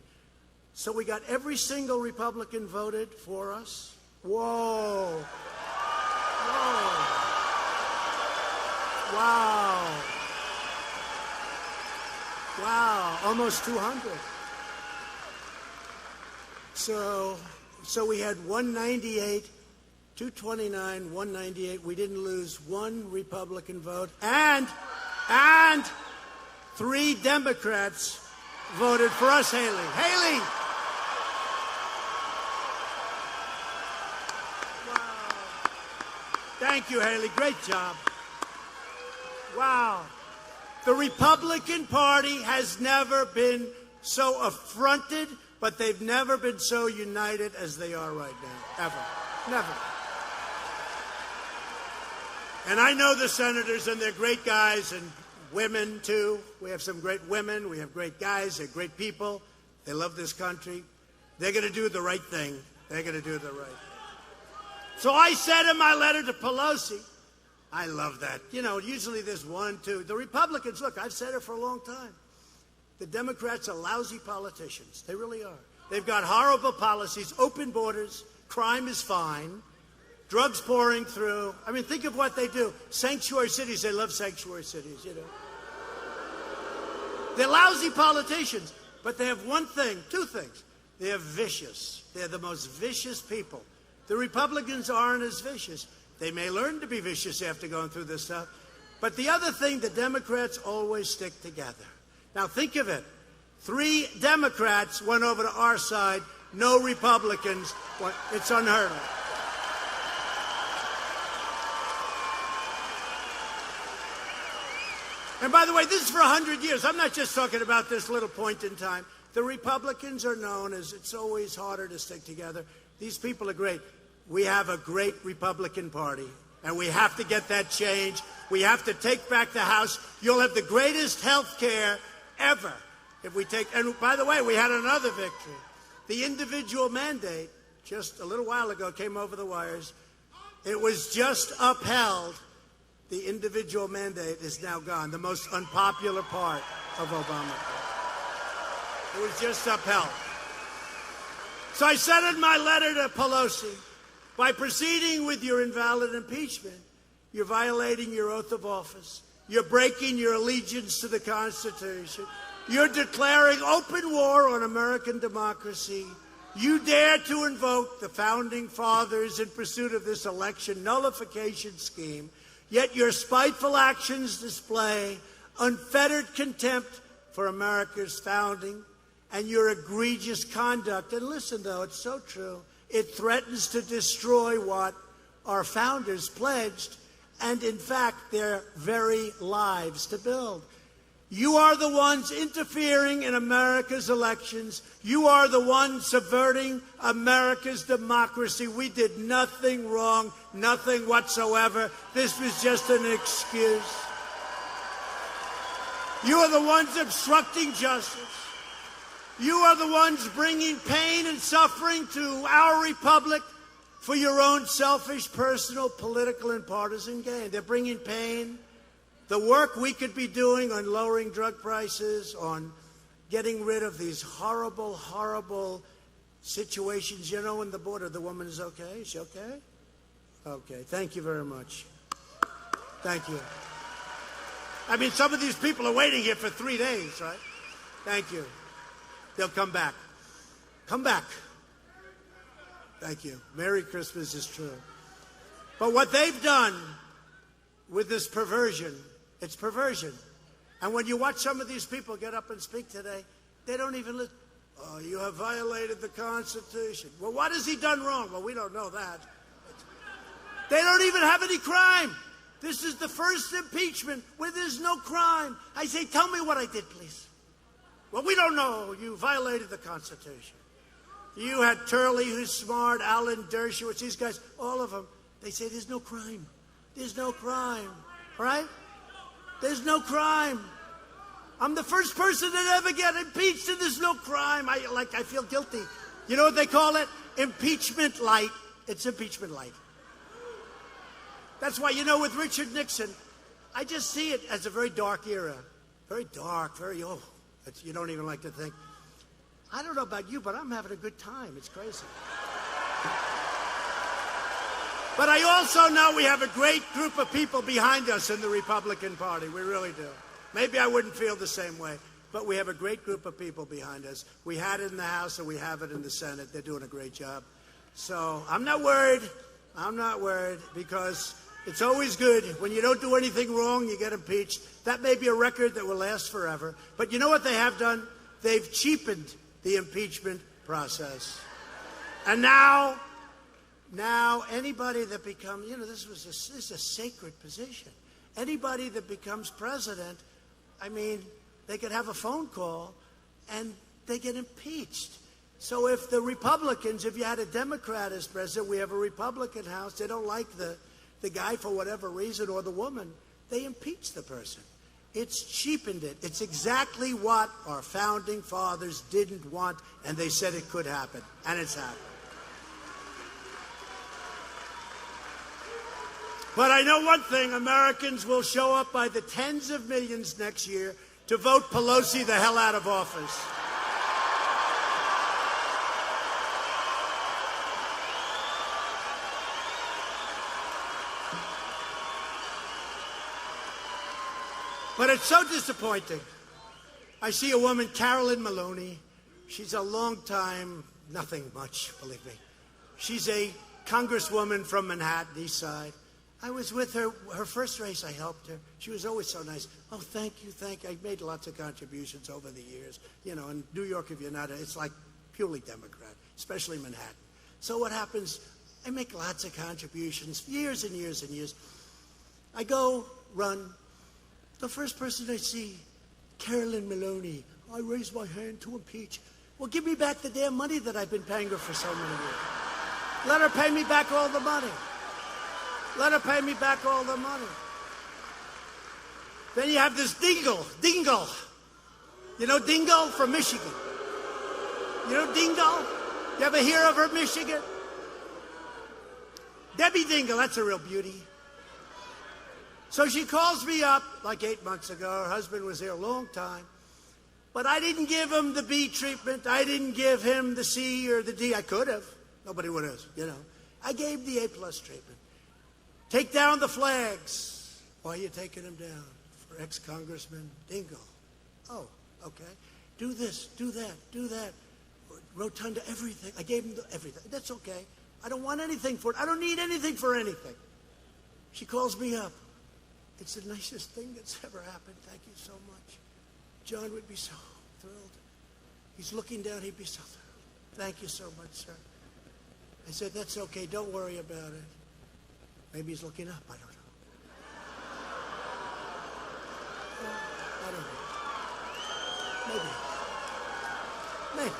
So we got every single Republican voted for us. Whoa. Whoa. Wow. Wow, almost 200. So we had 198, 229, 198. We didn't lose one Republican vote. And 3 Democrats voted for us, Haley. Haley! Wow. Thank you, Haley. Great job. Wow. The Republican Party has never been so affronted, but they've never been so united as they are right now. Ever. Never. And I know the senators, and they're great guys, and women, too. We have some great women. We have great guys. They're great people. They love this country. They're going to do the right thing. They're going to do the right thing. So I said in my letter to Pelosi, I love that. Usually there's 1, 2. The Republicans, look, I've said it for a long time. The Democrats are lousy politicians. They really are. They've got horrible policies, open borders, crime is fine, drugs pouring through. I mean, think of what they do. Sanctuary cities, they love sanctuary cities, They're lousy politicians, but they have one thing, 2 things. They're vicious. They're the most vicious people. The Republicans aren't as vicious. They may learn to be vicious after going through this stuff. But the other thing, the Democrats always stick together. Now think of it. 3 Democrats went over to our side. No Republicans. It's unheard of. And by the way, this is for 100 years. I'm not just talking about this little point in time. The Republicans are known as it's always harder to stick together. These people are great. We have a great Republican Party, and we have to get that change. We have to take back the House. You'll have the greatest health care ever if we take, and by the way, we had another victory. The individual mandate, just a little while ago, came over the wires. It was just upheld. The individual mandate is now gone, the most unpopular part of Obamacare. It was just upheld. So I said in my letter to Pelosi, by proceeding with your invalid impeachment, you're violating your oath of office. You're breaking your allegiance to the Constitution. You're declaring open war on American democracy. You dare to invoke the Founding Fathers in pursuit of this election nullification scheme, yet your spiteful actions display unfettered contempt for America's founding and your egregious conduct. And listen, though, it's so true. It threatens to destroy what our founders pledged and, in fact, their very lives to build. You are the ones interfering in America's elections. You are the ones subverting America's democracy. We did nothing wrong, nothing whatsoever. This was just an excuse. You are the ones obstructing justice. You are the ones bringing pain and suffering to our republic for your own selfish, personal, political, and partisan gain. They're bringing pain The work we could be doing on lowering drug prices, on getting rid of these horrible, horrible situations. You know, in the border, the woman is okay. Is she okay? Okay. Thank you very much. Thank you. I mean, some of these people are waiting here for 3 days, right? Thank you. They'll come back. Come back. Thank you. Merry Christmas is true. But what they've done with this perversion, it's perversion. And when you watch some of these people get up and speak today, they don't even listen. Oh, you have violated the Constitution. Well, what has he done wrong? Well, we don't know that. They don't even have any crime. This is the first impeachment where there's no crime. I say, tell me what I did, please. Well, we don't know. You violated the Constitution. You had Turley, who's smart, Alan Dershowitz, these guys, all of them. They say there's no crime. There's no crime, right? There's no crime. I'm the first person to ever get impeached and there's no crime. I feel guilty. You know what they call it? Impeachment light. It's impeachment light. That's why, you know, with Richard Nixon, I just see it as a very dark era. Very dark, very, you don't even like to think. I don't know about you, but I'm having a good time. It's crazy. But I also know we have a great group of people behind us in the Republican Party. We really do. Maybe I wouldn't feel the same way, but we have a great group of people behind us. We had it in the House and we have it in the Senate. They're doing a great job. So I'm not worried. I'm not worried because it's always good. When you don't do anything wrong, you get impeached. That may be a record that will last forever. But you know what they have done? They've cheapened the impeachment process. And now anybody that becomes, you know, this is a sacred position. Anybody that becomes president, I mean, they could have a phone call and they get impeached. So if the Republicans, if you had a Democrat as president, we have a Republican House, they don't like the guy for whatever reason or the woman, they impeach the person. It's cheapened it. It's exactly what our founding fathers didn't want, and they said it could happen, and it's happened. But I know one thing, Americans will show up by the tens of millions next year to vote Pelosi the hell out of office. But it's so disappointing. I see a woman, Carolyn Maloney. She's a long time, nothing much, believe me. She's a congresswoman from Manhattan, East Side. I was with her, her first race, I helped her. She was always so nice. Oh, thank you. I made lots of contributions over the years. You know, in New York, if you're not, it's like purely Democrat, especially Manhattan. So what happens, I make lots of contributions, years and years and years. I go run. The first person I see, Carolyn Maloney. I raise my hand to impeach. Well, give me back the damn money that I've been paying her for so many years. Let her pay me back all the money. Let her pay me back all the money. Then you have this Dingle. You know Dingle from Michigan? You know Dingle? You ever hear of her, Michigan? Debbie Dingle, that's a real beauty. So she calls me up like 8 months ago. Her husband was there a long time. But I didn't give him the B treatment. I didn't give him the C or the D. I could have. Nobody would have, you know. I gave the A-plus treatment. Take down the flags. Why are you taking them down? For ex-Congressman Dingle. Oh, okay. Do this, do that, do that. Rotunda, everything. I gave him everything. That's okay. I don't want anything for it. I don't need anything for anything. She calls me up. It's the nicest thing that's ever happened. Thank you so much. John would be so thrilled. He's looking down. He'd be so thrilled. Thank you so much, sir. I said, that's okay. Don't worry about it. Maybe he's looking up. I don't know. I don't know. Maybe.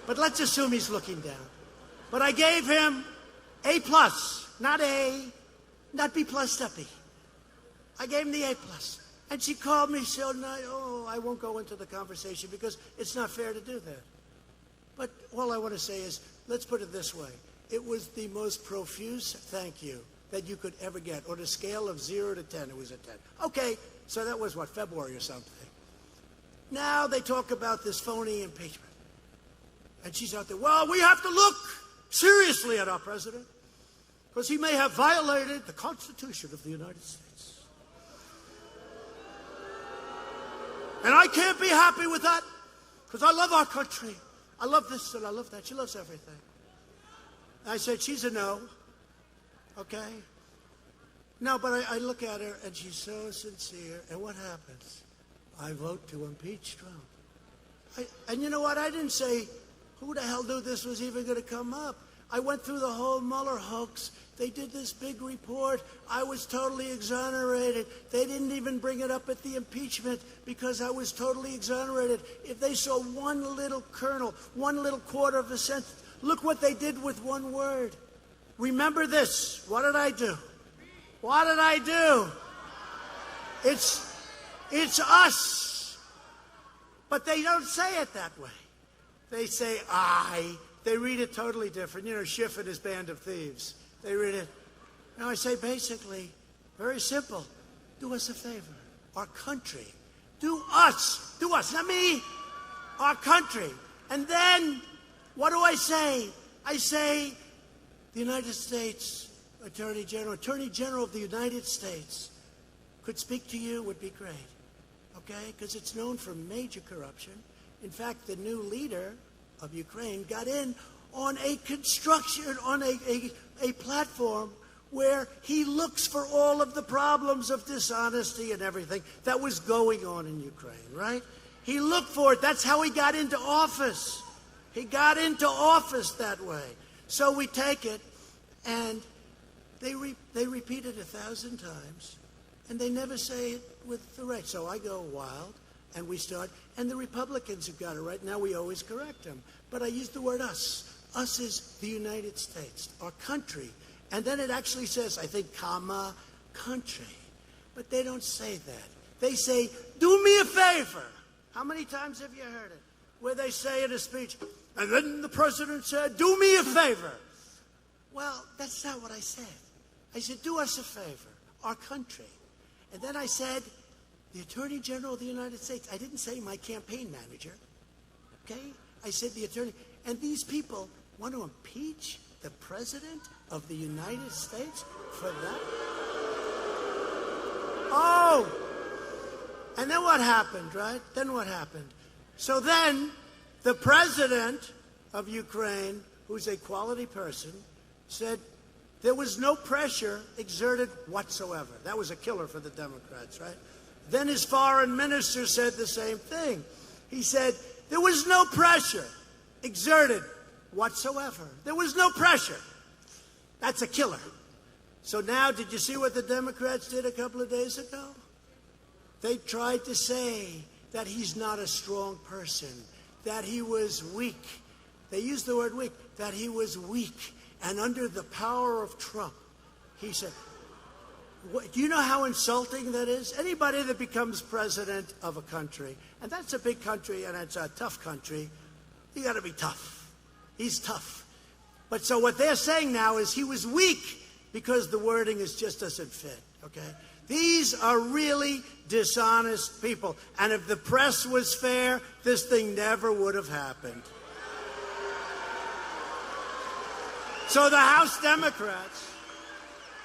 But let's assume he's looking down. But I gave him A+, not A, not B+, not B. I gave him the A+. And she called me so nice. Oh, I won't go into the conversation because it's not fair to do that. But all I want to say is, let's put it this way. It was the most profuse thank you that you could ever get. On a scale of 0 to 10, it was a 10. Okay, so that was, what, February or something. Now they talk about this phony impeachment. And she's out there, well, we have to look seriously at our president because he may have violated the Constitution of the United States. And I can't be happy with that because I love our country. I love this and I love that. She loves everything. I said, she's a no. Okay? No, but I look at her and she's so sincere. And what happens? I vote to impeach Trump. And you know what? I didn't say, who the hell knew this was even going to come up? I went through the whole Mueller hoax. They did this big report. I was totally exonerated. They didn't even bring it up at the impeachment because I was totally exonerated. If they saw one little kernel, one little quarter of a sentence, look what they did with one word. Remember this. What did I do? What did I do? It's us. But they don't say it that way. They say I. They read it totally different. You know, Schiff and his band of thieves. They read it. Now I say basically, very simple. Do us a favor. Our country. Do us. Do us. Not me. Our country. And then, what do I say? I say, the United States Attorney General of the United States could speak to you, would be great. Okay? Because it's known for major corruption. In fact, the new leader of Ukraine got in on a platform where he looks for all of the problems of dishonesty and everything that was going on in Ukraine, right? He looked for it. That's how he got into office. He got into office that way. So we take it, and they repeat it 1,000 times, and they never say it with the right. So I go wild, and we start, and the Republicans have got it right. Now we always correct them. But I use the word us. Us is the United States, our country. And then it actually says, I think, comma, country. But they don't say that. They say, do me a favor. How many times have you heard it? Where they say in a speech, and then the president said, do me a favor. Well, that's not what I said. I said, do us a favor, our country. And then I said, the Attorney General of the United States. I didn't say my campaign manager. Okay? I said the attorney. And these people want to impeach the President of the United States for that? Oh! And then what happened, right? Then what happened? So then, the President of Ukraine, who's a quality person, said there was no pressure exerted whatsoever. That was a killer for the Democrats, right? Then his foreign minister said the same thing. He said, there was no pressure exerted whatsoever. There was no pressure. That's a killer. So now, did you see what the Democrats did a couple of days ago? They tried to say that he's not a strong person, that he was weak. They used the word weak, that he was weak. And under the power of Trump, he said, do you know how insulting that is? Anybody that becomes president of a country, and that's a big country and it's a tough country, you got to be tough. He's tough. But so what they're saying now is he was weak because the wording just doesn't fit, okay? These are really dishonest people. And if the press was fair, this thing never would have happened. So the House Democrats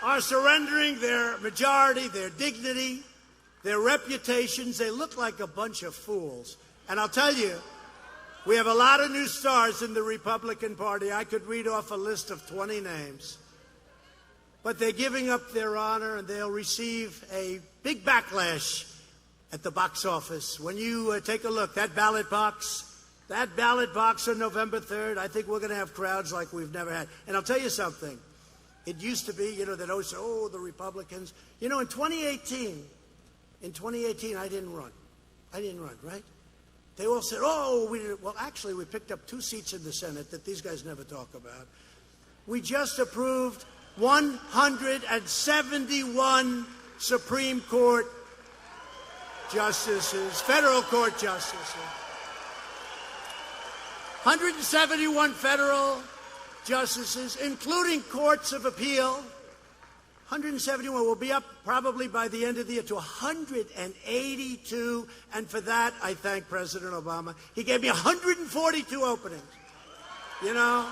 are surrendering their majority, their dignity, their reputations. They look like a bunch of fools. And I'll tell you, we have a lot of new stars in the Republican Party. I could read off a list of 20 names. But they're giving up their honor, and they'll receive a big backlash at the box office. When you take a look, that ballot box on November 3rd, I think we're going to have crowds like we've never had. And I'll tell you something. It used to be, that always say, oh, the Republicans. In 2018, I didn't run. Right? They all said, oh, we didn't. Well, actually, we picked up 2 seats in the Senate that these guys never talk about. We just approved 171 Supreme Court justices, federal court justices. 171 federal justices, including courts of appeal. 171. We'll be up probably by the end of the year to 182. And for that, I thank President Obama. He gave me 142 openings. You know?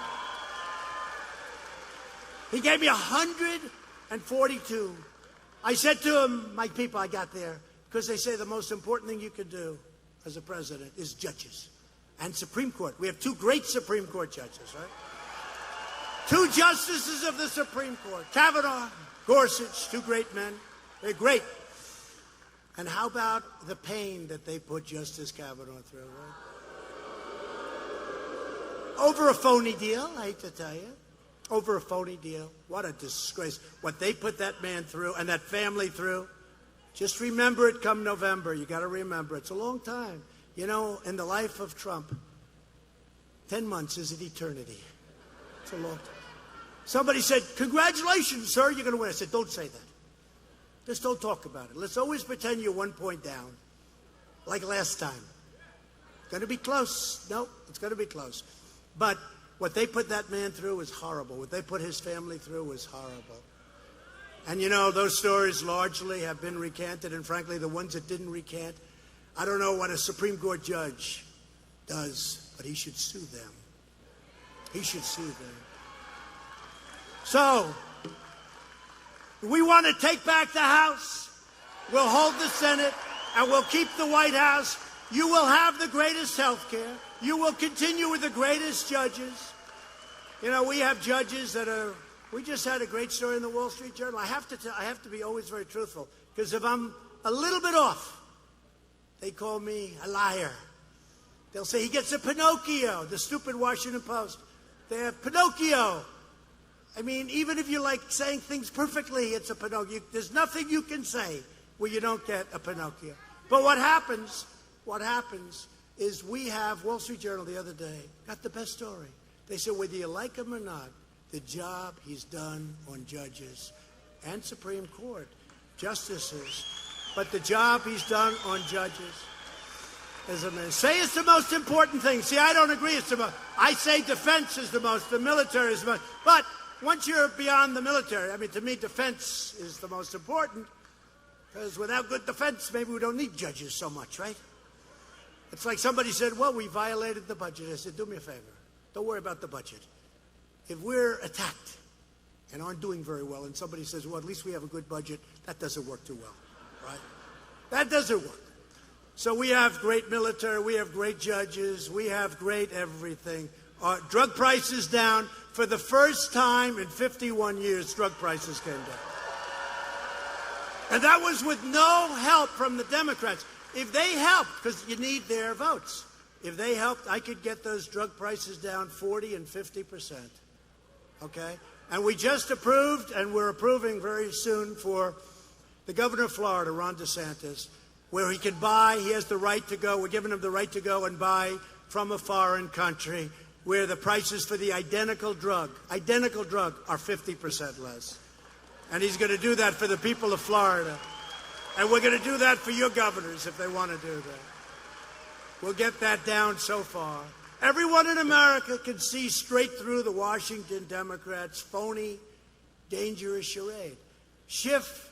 He gave me 142. I said to him, my people, I got there, because they say the most important thing you can do as a president is judges and Supreme Court. We have two great Supreme Court judges, right? Two justices of the Supreme Court, Kavanaugh, Gorsuch, two great men. They're great. And how about the pain that they put Justice Kavanaugh through, right? Over a phony deal, I hate to tell you. Over a phony deal. What a disgrace. What they put that man through and that family through. Just remember it come November. You got to remember. It's a long time. You know, in the life of Trump, 10 months is an eternity. It's a long time. Somebody said, congratulations, sir, you're going to win. I said, don't say that. Just don't talk about it. Let's always pretend you're 1 point down, like last time. Going to be close. No, it's going to be close. But what they put that man through was horrible. What they put his family through was horrible. And, you know, those stories largely have been recanted, and frankly, the ones that didn't recant, I don't know what a Supreme Court judge does, but he should sue them. He should sue them. So, we want to take back the House. We'll hold the Senate, and we'll keep the White House. You will have the greatest health care. You will continue with the greatest judges. You know, we have judges that are... We just had a great story in the Wall Street Journal. I have to be always very truthful, because if I'm a little bit off, they call me a liar. They'll say he gets a Pinocchio, the stupid Washington Post. They have Pinocchio. I mean, even if you like saying things perfectly, it's a Pinocchio. There's nothing you can say where you don't get a Pinocchio. But what happens is we have, Wall Street Journal the other day, got the best story. They said, whether you like him or not, the job he's done on judges and Supreme Court justices, but the job he's done on judges is amazing. Say it's the most important thing. See, I don't agree it's the most. I say defense is the most, the military is the most. But once you're beyond the military, I mean, to me, defense is the most important, because without good defense, maybe we don't need judges so much, right? It's like somebody said, well, we violated the budget. I said, do me a favor. Don't worry about the budget. If we're attacked and aren't doing very well, and somebody says, well, at least we have a good budget, that doesn't work too well, right? That doesn't work. So we have great military, we have great judges, we have great everything. Drug prices down. For the first time in 51 years, drug prices came down. And that was with no help from the Democrats. If they helped, because you need their votes, if they helped, I could get those drug prices down 40 and 50%. Okay? And we just approved, and we're approving very soon for the governor of Florida, Ron DeSantis, where he can buy, he has the right to go, we're giving him the right to go and buy from a foreign country where the prices for the identical drug are 50% less. And he's going to do that for the people of Florida. And we're going to do that for your governors if they want to do that. We'll get that down so far. Everyone in America can see straight through the Washington Democrats' phony, dangerous charade. Schiff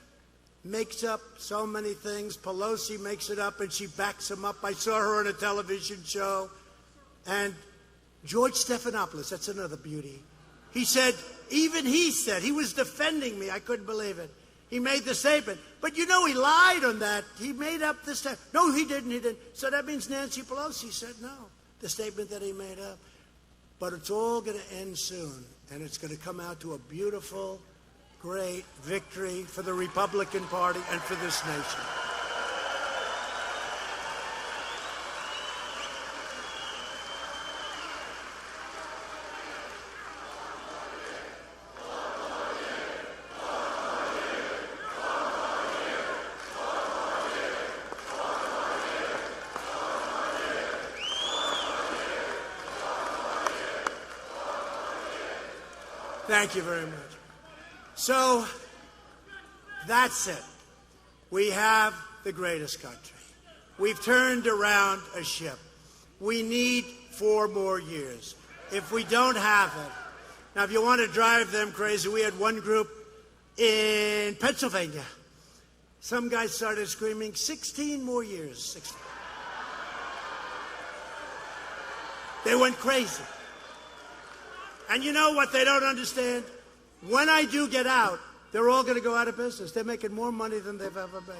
makes up so many things. Pelosi makes it up, and she backs him up. I saw her on a television show. And George Stephanopoulos, that's another beauty. He said, even he said, he was defending me. I couldn't believe it. He made the statement. But you know, he lied on that. He made up the statement. No, he didn't. So that means Nancy Pelosi said no, the statement that he made up. But it's all going to end soon, and it's going to come out to a beautiful, great victory for the Republican Party and for this nation. Thank you very much. So, that's it. We have the greatest country. We've turned around a ship. We need 4 more years. If we don't have it, now if you want to drive them crazy, we had one group in Pennsylvania. Some guy started screaming, 16 more years. 16. They went crazy. And you know what they don't understand? When I do get out, they're all going to go out of business. They're making more money than they've ever made.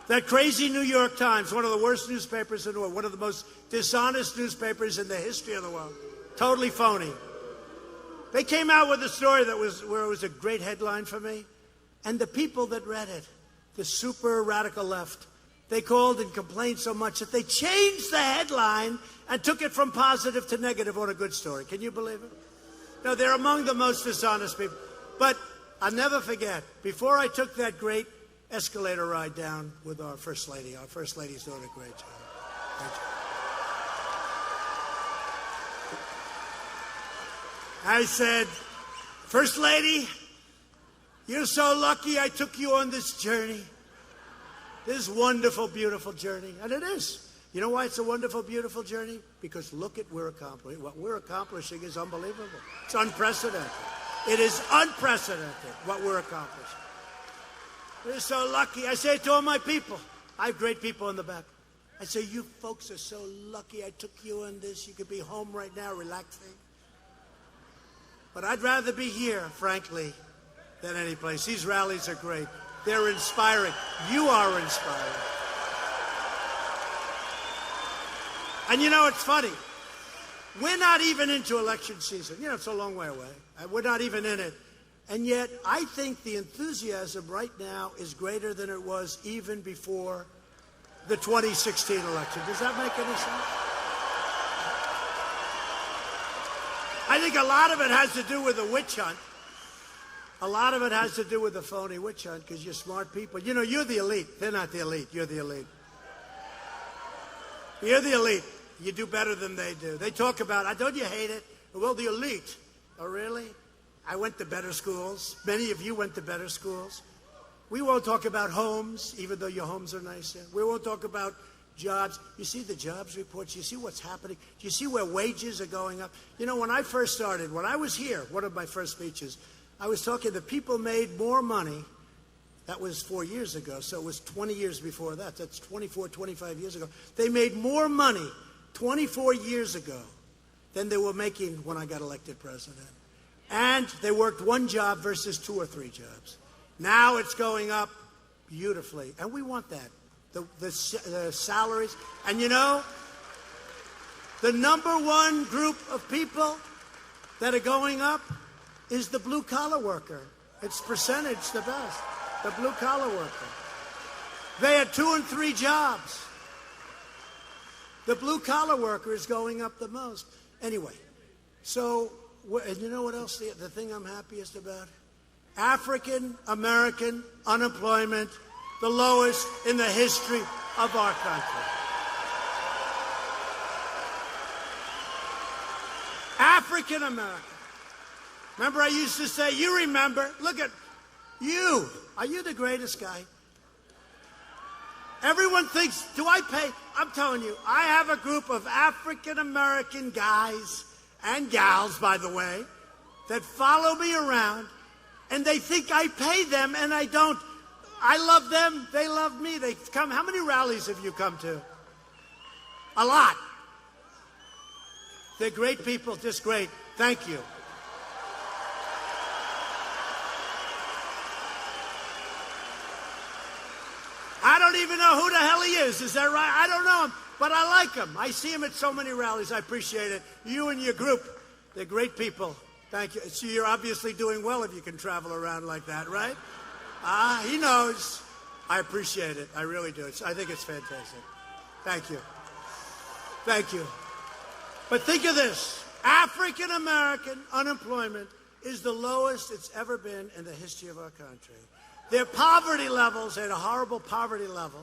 That crazy New York Times, one of the worst newspapers in the world, one of the most dishonest newspapers in the history of the world, totally phony. They came out with a story where it was a great headline for me, and the people that read it, the super radical left, they called and complained so much that they changed the headline and took it from positive to negative on a good story. Can you believe it? No, they're among the most dishonest people. But I'll never forget, before I took that great escalator ride down with our First Lady's doing a great job. Great job. I said, First Lady, you're so lucky I took you on this journey. This wonderful, beautiful journey. And it is. You know why it's a wonderful, beautiful journey? Because look at what we're accomplishing is unbelievable. It's unprecedented. It is unprecedented what we're accomplishing. We're so lucky. I say to all my people, I have great people in the back. I say, you folks are so lucky I took you on this. You could be home right now relaxing. But I'd rather be here, frankly, than any place. These rallies are great. They're inspiring. You are inspiring. And you know, it's funny. We're not even into election season. You know, it's a long way away. We're not even in it. And yet, I think the enthusiasm right now is greater than it was even before the 2016 election. Does that make any sense? I think a lot of it has to do with the witch hunt. A lot of it has to do with the phony witch hunt because you're smart people. You know, you're the elite. They're not the elite. You're the elite. You're the elite. You do better than they do. They talk about, don't you hate it? Well, the elite. Oh, really? I went to better schools. Many of you went to better schools. We won't talk about homes, even though your homes are nicer. We won't talk about jobs. You see the jobs reports. You see what's happening. Do you see where wages are going up? You know, when I first started, when I was here, one of my first speeches, I was talking that people made more money. That was 4 years ago, so it was 20 years before that. That's 24, 25 years ago. They made more money 24 years ago than they were making when I got elected president. And they worked one job versus 2 or 3 jobs. Now it's going up beautifully, and we want that. The salaries. And you know, the number one group of people that are going up is the blue-collar worker. It's percentage the best. The blue-collar worker. They had 2 and 3 jobs. The blue-collar worker is going up the most. Anyway, so, and you know what else the thing I'm happiest about? African-American unemployment, the lowest in the history of our country. African-American. Remember I used to say, you remember, look at you. Are you the greatest guy? Everyone thinks, do I pay? I'm telling you, I have a group of African-American guys and gals, by the way, that follow me around, and they think I pay them, and I don't. I love them. They love me. They come. How many rallies have you come to? A lot. They're great people, just great. Thank you. I don't even know who the hell he is. Is that right? I don't know him, but I like him. I see him at so many rallies. I appreciate it. You and your group, they're great people. Thank you. So you're obviously doing well if you can travel around like that, right? He knows. I appreciate it. I really do. I think it's fantastic. Thank you. Thank you. But think of this. African-American unemployment is the lowest it's ever been in the history of our country. Their poverty levels at a horrible poverty level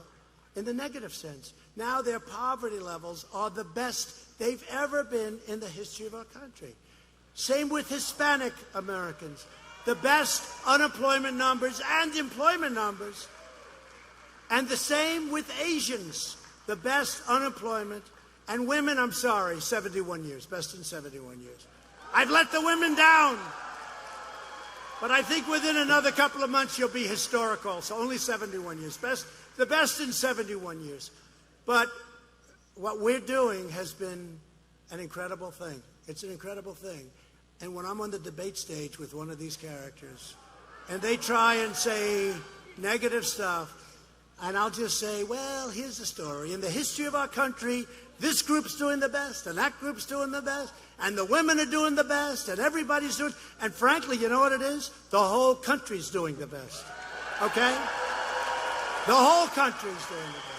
in the negative sense. Now their poverty levels are the best they've ever been in the history of our country. Same with Hispanic Americans. The best unemployment numbers and employment numbers. And the same with Asians. The best unemployment. And women, I'm sorry, 71 years. Best in 71 years. I've let the women down. But I think within another couple of months you'll be historical. So only 71 years. The best in 71 years. But what we're doing has been an incredible thing. It's an incredible thing. And when I'm on the debate stage with one of these characters, and they try and say negative stuff, and I'll just say, well, here's the story. In the history of our country, this group's doing the best, and that group's doing the best, and the women are doing the best, and everybody's doing, and frankly, you know what it is? The whole country's doing the best, okay? The whole country's doing the best.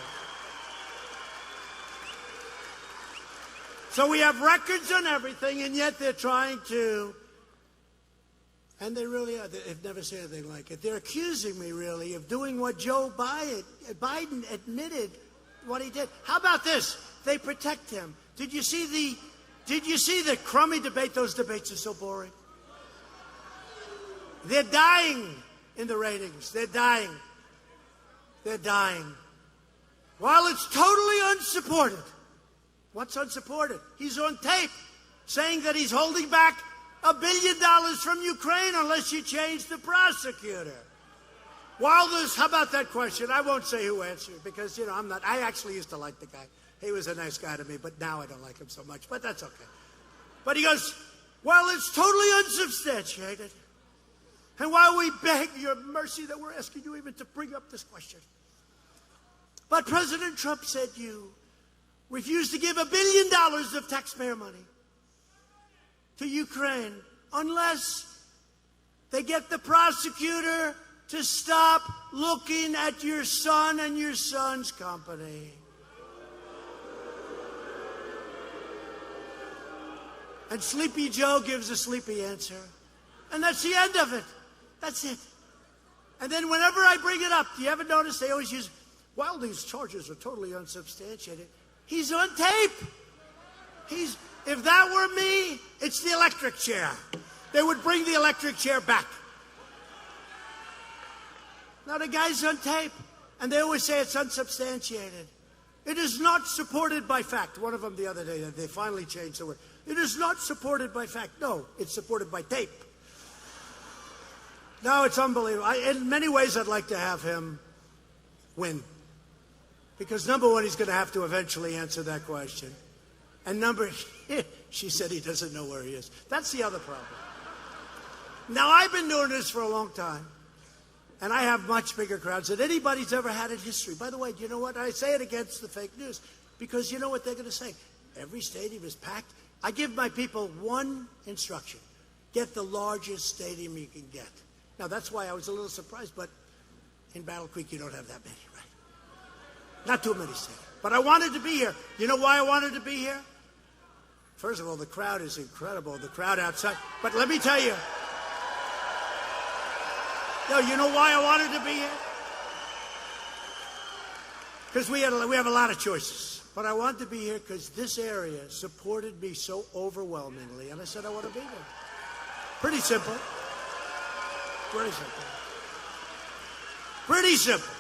So we have records on everything, and yet they're trying to, and they really are, they've never said anything like it. They're accusing me, really, of doing what Joe Biden admitted what he did. How about this? They protect him. Did you see the crummy debate? Those debates are so boring. They're dying in the ratings. They're dying. They're dying. While it's totally unsupported. What's unsupported? He's on tape saying that he's holding back $1 billion from Ukraine unless you change the prosecutor. While there's, how about that question? I won't say who answered because, you know, I actually used to like the guy. He was a nice guy to me, but now I don't like him so much, but that's okay. But he goes, well, it's totally unsubstantiated. And while we beg your mercy that we're asking you even to bring up this question. But President Trump said you refused to give $1 billion of taxpayer money to Ukraine unless they get the prosecutor to stop looking at your son and your son's company. And Sleepy Joe gives a sleepy answer. And that's the end of it. That's it. And then whenever I bring it up, do you ever notice they always use, well, these charges are totally unsubstantiated. He's on tape. If that were me, it's the electric chair. They would bring the electric chair back. Now the guy's on tape, and they always say it's unsubstantiated. It is not supported by fact. One of them the other day, they finally changed the word. It is not supported by fact. No, it's supported by tape. No, it's unbelievable. In many ways, I'd like to have him win. Because number one, he's going to have to eventually answer that question. And she said he doesn't know where he is. That's the other problem. Now, I've been doing this for a long time. And I have much bigger crowds than anybody's ever had in history. By the way, do you know what? I say it against the fake news. Because you know what they're going to say? Every stadium is packed. I give my people one instruction. Get the largest stadium you can get. Now, that's why I was a little surprised. But in Battle Creek, you don't have that many, right? Not too many stadiums. But I wanted to be here. You know why I wanted to be here? First of all, the crowd is incredible. The crowd outside. But let me tell you. No, you know why I wanted to be here? Because we have a lot of choices. But I wanted to be here because this area supported me so overwhelmingly. And I said I want to be there. Pretty simple. Pretty simple. Pretty simple.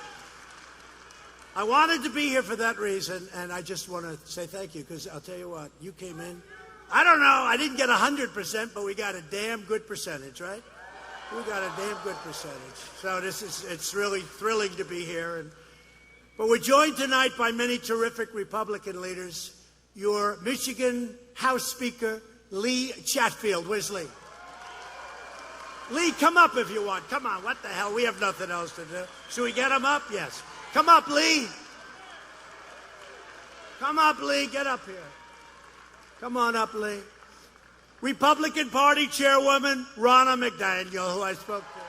I wanted to be here for that reason, and I just want to say thank you, because I'll tell you what, you came in. I don't know, I didn't get 100%, but we got a damn good percentage, right? We got a damn good percentage. So it's really thrilling to be here. But we're joined tonight by many terrific Republican leaders. Your Michigan House Speaker, Lee Chatfield. Where's Lee? Lee, come up if you want. Come on, what the hell? We have nothing else to do. Should we get him up? Yes. Come up, Lee. Come up, Lee. Get up here. Come on up, Lee. Republican Party Chairwoman Ronna McDaniel, who I spoke to.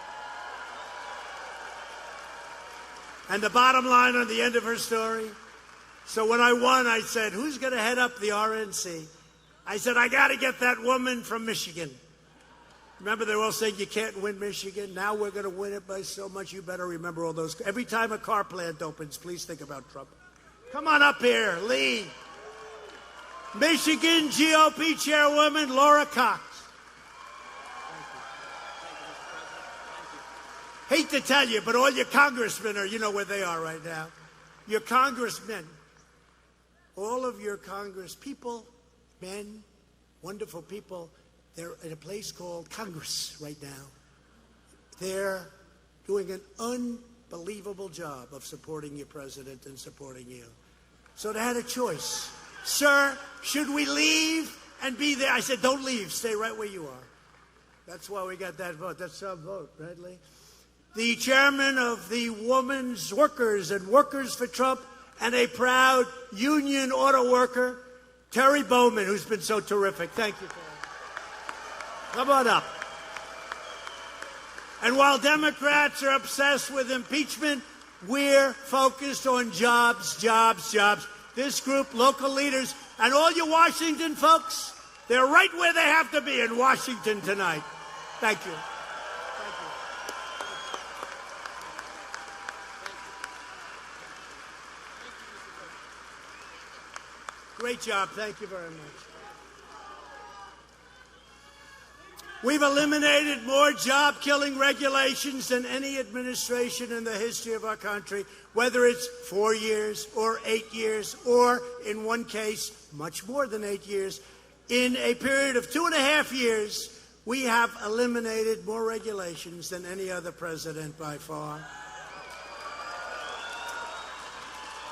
And the bottom line on the end of her story. So when I won, I said, who's going to head up the RNC? I said, I got to get that woman from Michigan. Remember, they were all saying you can't win Michigan. Now we're going to win it by so much. You better remember all those. Every time a car plant opens, please think about Trump. Come on up here, Lee. Michigan GOP Chairwoman Laura Cox. Hate to tell you, but all your congressmen are, you know where they are right now. Your congressmen, all of your congresspeople, men, wonderful people, they're in a place called Congress right now. They're doing an unbelievable job of supporting your president and supporting you. So they had a choice. Sir, should we leave and be there? I said, don't leave. Stay right where you are. That's why we got that vote. That's our vote, right, Lee? The chairman of the Women's Workers and Workers for Trump and a proud union auto worker, Terry Bowman, who's been so terrific. Thank you, Terry. Come on up. And while Democrats are obsessed with impeachment, we're focused on jobs, jobs, jobs. This group, local leaders, and all you Washington folks, they're right where they have to be in Washington tonight. Thank you. Great job. Thank you very much. We've eliminated more job-killing regulations than any administration in the history of our country, whether it's 4 years or 8 years, or in one case, much more than 8 years. In a period of 2.5 years, we have eliminated more regulations than any other president by far.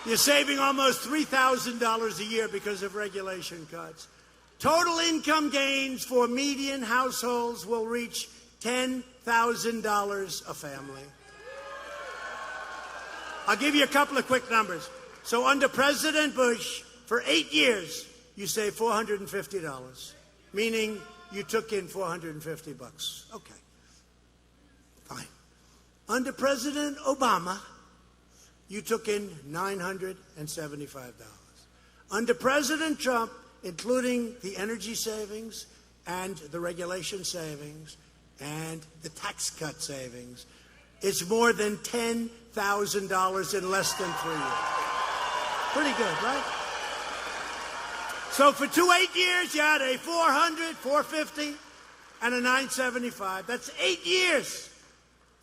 You're saving almost $3,000 a year because of regulation cuts. Total income gains for median households will reach $10,000 a family. I'll give you a couple of quick numbers. So under President Bush, for 8 years, you saved $450, meaning you took in $450. Okay, fine. Under President Obama, you took in $975. Under President Trump, including the energy savings and the regulation savings and the tax cut savings, it's more than $10,000 in less than 3 years. Pretty good, right? So for 8 years, you had a $400, $450, and a $975. That's 8 years.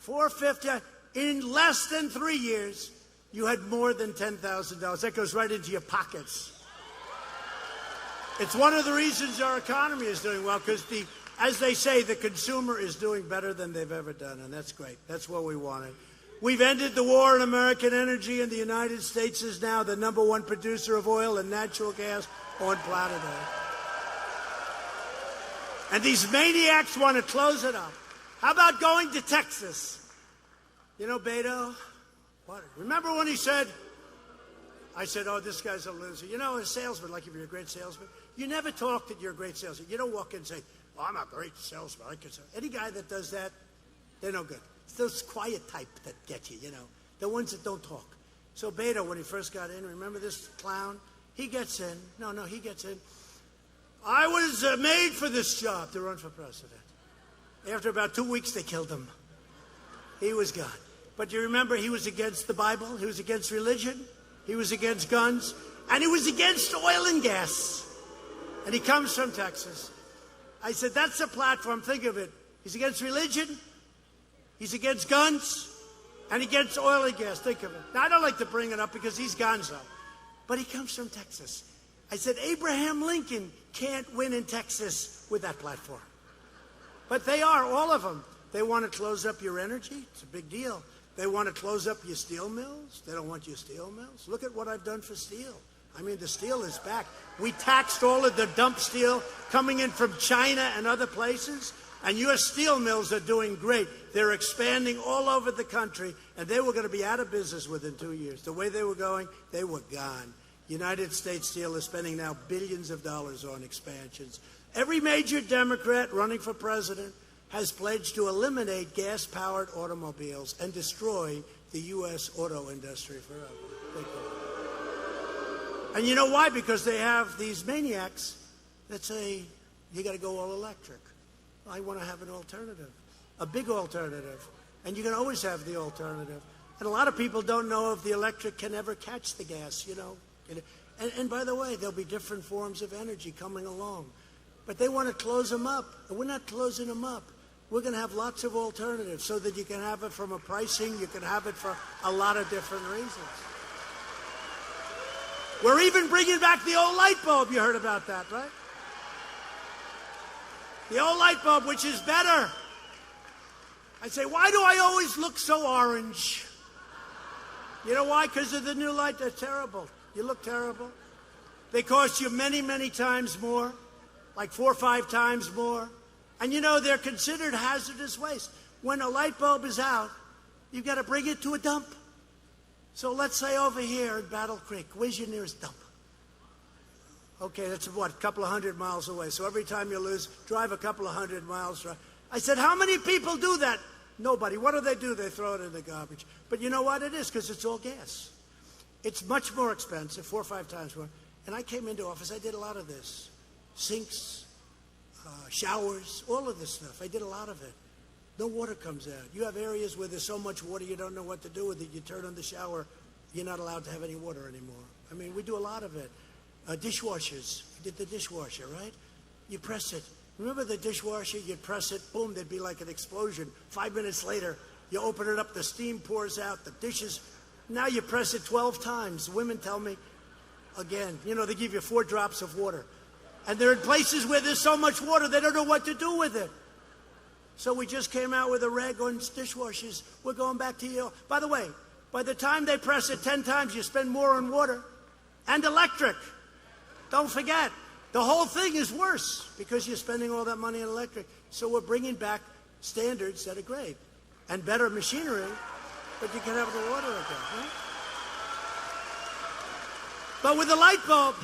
$450 in less than 3 years. You had more than $10,000. That goes right into your pockets. It's one of the reasons our economy is doing well, because as they say, the consumer is doing better than they've ever done, and that's great. That's what we wanted. We've ended the war on American energy, and the United States is now the #1 producer of oil and natural gas on planet Earth. And these maniacs want to close it up. How about going to Texas? You know, Beto, what? Remember when he said, I said, oh, this guy's a loser. You know, a salesman, like if you're a great salesman, you never talk that you're a great salesman. You don't walk in and say, oh, I'm a great salesman. Any guy that does that, they're no good. It's those quiet type that get you, you know, the ones that don't talk. So Beto, when he first got in, remember this clown? He gets in. He gets in. I was made for this job, to run for president. After about 2 weeks, they killed him. He was gone. But you remember, he was against the Bible. He was against religion. He was against guns. And he was against oil and gas. And he comes from Texas. I said, that's the platform. Think of it. He's against religion. He's against guns. And against oil and gas. Think of it. Now, I don't like to bring it up because he's gonzo. But he comes from Texas. I said, Abraham Lincoln can't win in Texas with that platform. But they are, all of them. They want to close up your energy. It's a big deal. They want to close up your steel mills. They don't want your steel mills. Look at what I've done for steel. I mean, the steel is back. We taxed all of the dump steel coming in from China and other places, and your steel mills are doing great. They're expanding all over the country, and they were going to be out of business within 2 years. The way they were going, they were gone. United States Steel is spending now billions of dollars on expansions. Every major Democrat running for president has pledged to eliminate gas-powered automobiles and destroy the U.S. auto industry forever. And you know why? Because they have these maniacs that say, you got to go all electric. I want to have an alternative, a big alternative. And you can always have the alternative. And a lot of people don't know if the electric can ever catch the gas, you know. And by the way, there'll be different forms of energy coming along. But they want to close them up. And we're not closing them up. We're going to have lots of alternatives so that you can have it from a pricing, you can have it for a lot of different reasons. We're even bringing back the old light bulb. You heard about that, right? The old light bulb, which is better. I say, why do I always look so orange? You know why? Because of the new light. They're terrible. You look terrible. They cost you many, many times more, like 4 or 5 times more. And you know, they're considered hazardous waste. When a light bulb is out, you've got to bring it to a dump. So let's say over here in Battle Creek, where's your nearest dump? Okay, that's what, a couple of 100 miles away. So every time you lose, drive a couple of 100 miles. I said, how many people do that? Nobody. What do? They throw it in the garbage. But you know what it is? Because it's all gas. It's much more expensive, 4 or 5 times more. And I came into office, I did a lot of this. Sinks, showers, all of this stuff. I did a lot of it. No water comes out. You have areas where there's so much water you don't know what to do with it. You turn on the shower, you're not allowed to have any water anymore. I mean, we do a lot of it. Dishwashers. We did the dishwasher, right? You press it. Remember the dishwasher? You'd press it, boom, there'd be like an explosion. 5 minutes later, you open it up, the steam pours out, the dishes. Now you press it 12 times. Women tell me, again, you know, they give you 4 drops of water. And they're in places where there's so much water, they don't know what to do with it. So we just came out with a reg on dishwashers. We're going back to you. By the way, by the time they press it 10 times, you spend more on water and electric. Don't forget. The whole thing is worse because you're spending all that money on electric. So we're bringing back standards that are great and better machinery, but you can have the water again. Right? But with the light bulb,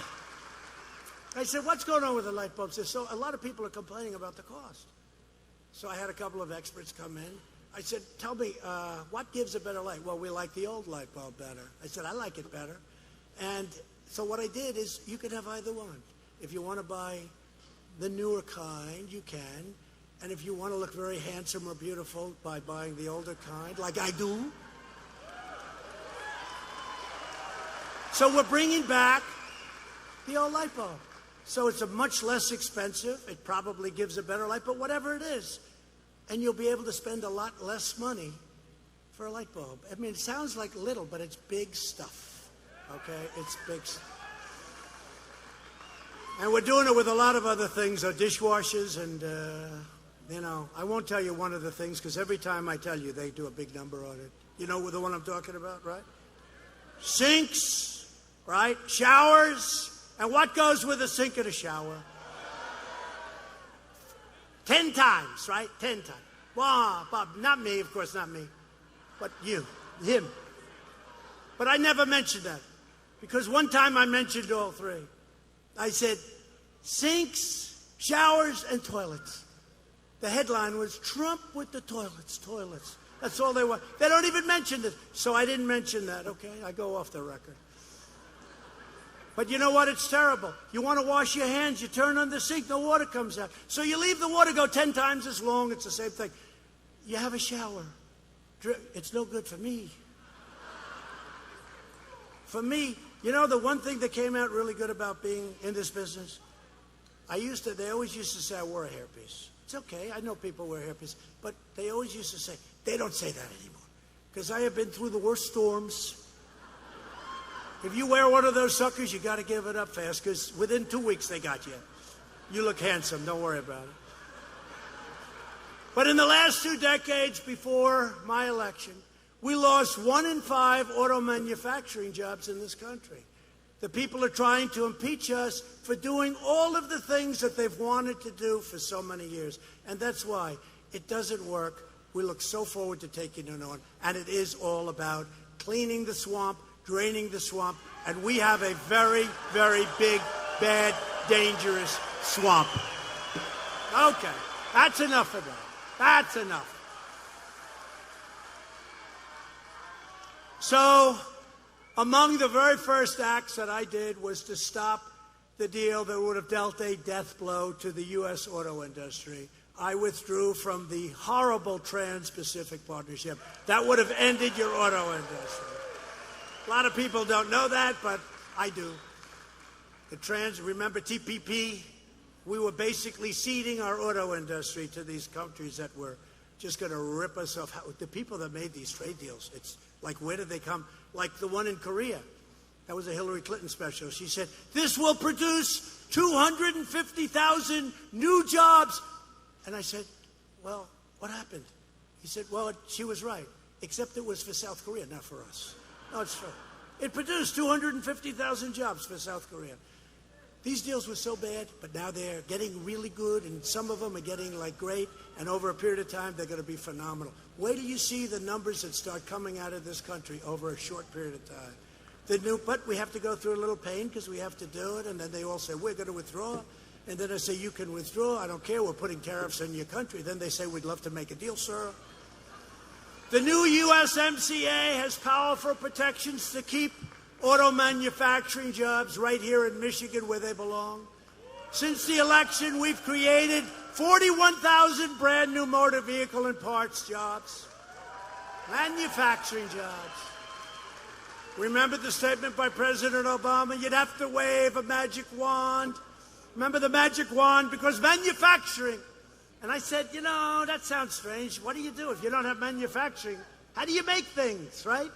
I said, what's going on with the light bulbs? So a lot of people are complaining about the cost. So I had a couple of experts come in. I said, tell me, what gives a better light? Well, we like the old light bulb better. I said, I like it better. And so what I did is you can have either one. If you want to buy the newer kind, you can. And if you want to look very handsome or beautiful by buying the older kind, like I do. So we're bringing back the old light bulb. So it's a much less expensive. It probably gives a better light, but whatever it is. And you'll be able to spend a lot less money for a light bulb. I mean, it sounds like little, but it's big stuff. Okay? It's big stuff. And we're doing it with a lot of other things, dishwashers, and, you know, I won't tell you one of the things, because every time I tell you, they do a big number on it. You know the one I'm talking about, right? Sinks, right? Showers. And what goes with a sink and a shower? 10 times, right? 10 times. Wow, Bob, not me, of course, not me. But you, him. But I never mentioned that, because one time I mentioned all 3. I said, sinks, showers, and toilets. The headline was, Trump with the toilets, toilets. That's all they want. They don't even mention it. So I didn't mention that, okay? I go off the record. But you know what? It's terrible. You want to wash your hands, you turn on the sink, no water comes out. So you leave the water go 10 times as long. It's the same thing. You have a shower. It's no good for me. For me, you know, the one thing that came out really good about being in this business, they always used to say I wore a hairpiece. It's okay, I know people wear hairpiece, but they always used to say, they don't say that anymore. Because I have been through the worst storms. If you wear one of those suckers, you got to give it up fast, because within 2 weeks they got you. You look handsome, don't worry about it. But in the last 2 decades before my election, we lost 1 in 5 auto manufacturing jobs in this country. The people are trying to impeach us for doing all of the things that they've wanted to do for so many years. And that's why it doesn't work. We look so forward to taking it on. And it is all about cleaning the swamp, draining the swamp. And we have a very, very big, bad, dangerous swamp. Okay, that's enough of that. That's enough. So, among the very first acts that I did was to stop the deal that would have dealt a death blow to the U.S. auto industry. I withdrew from the horrible Trans-Pacific Partnership that would have ended your auto industry. A lot of people don't know that, but I do. Remember TPP? We were basically ceding our auto industry to these countries that were just going to rip us off. The people that made these trade deals, it's like, where did they come? Like the one in Korea. That was a Hillary Clinton special. She said, this will produce 250,000 new jobs. And I said, well, what happened? He said, well, she was right, except it was for South Korea, not for us. No, it's true. It produced 250,000 jobs for South Korea. These deals were so bad, but now they're getting really good, and some of them are getting like great, and over a period of time, they're going to be phenomenal. Wait till you see the numbers that start coming out of this country over a short period of time. But we have to go through a little pain because we have to do it, and then they all say, we're going to withdraw. And then I say, you can withdraw. I don't care. We're putting tariffs on your country. Then they say, we'd love to make a deal, sir. The new USMCA has powerful protections to keep auto manufacturing jobs right here in Michigan where they belong. Since the election, we've created 41,000 brand new motor vehicle and parts jobs, manufacturing jobs. Remember the statement by President Obama? You'd have to wave a magic wand. Remember the magic wand? Because manufacturing. And I said, you know, that sounds strange. What do you do if you don't have manufacturing? How do you make things, right?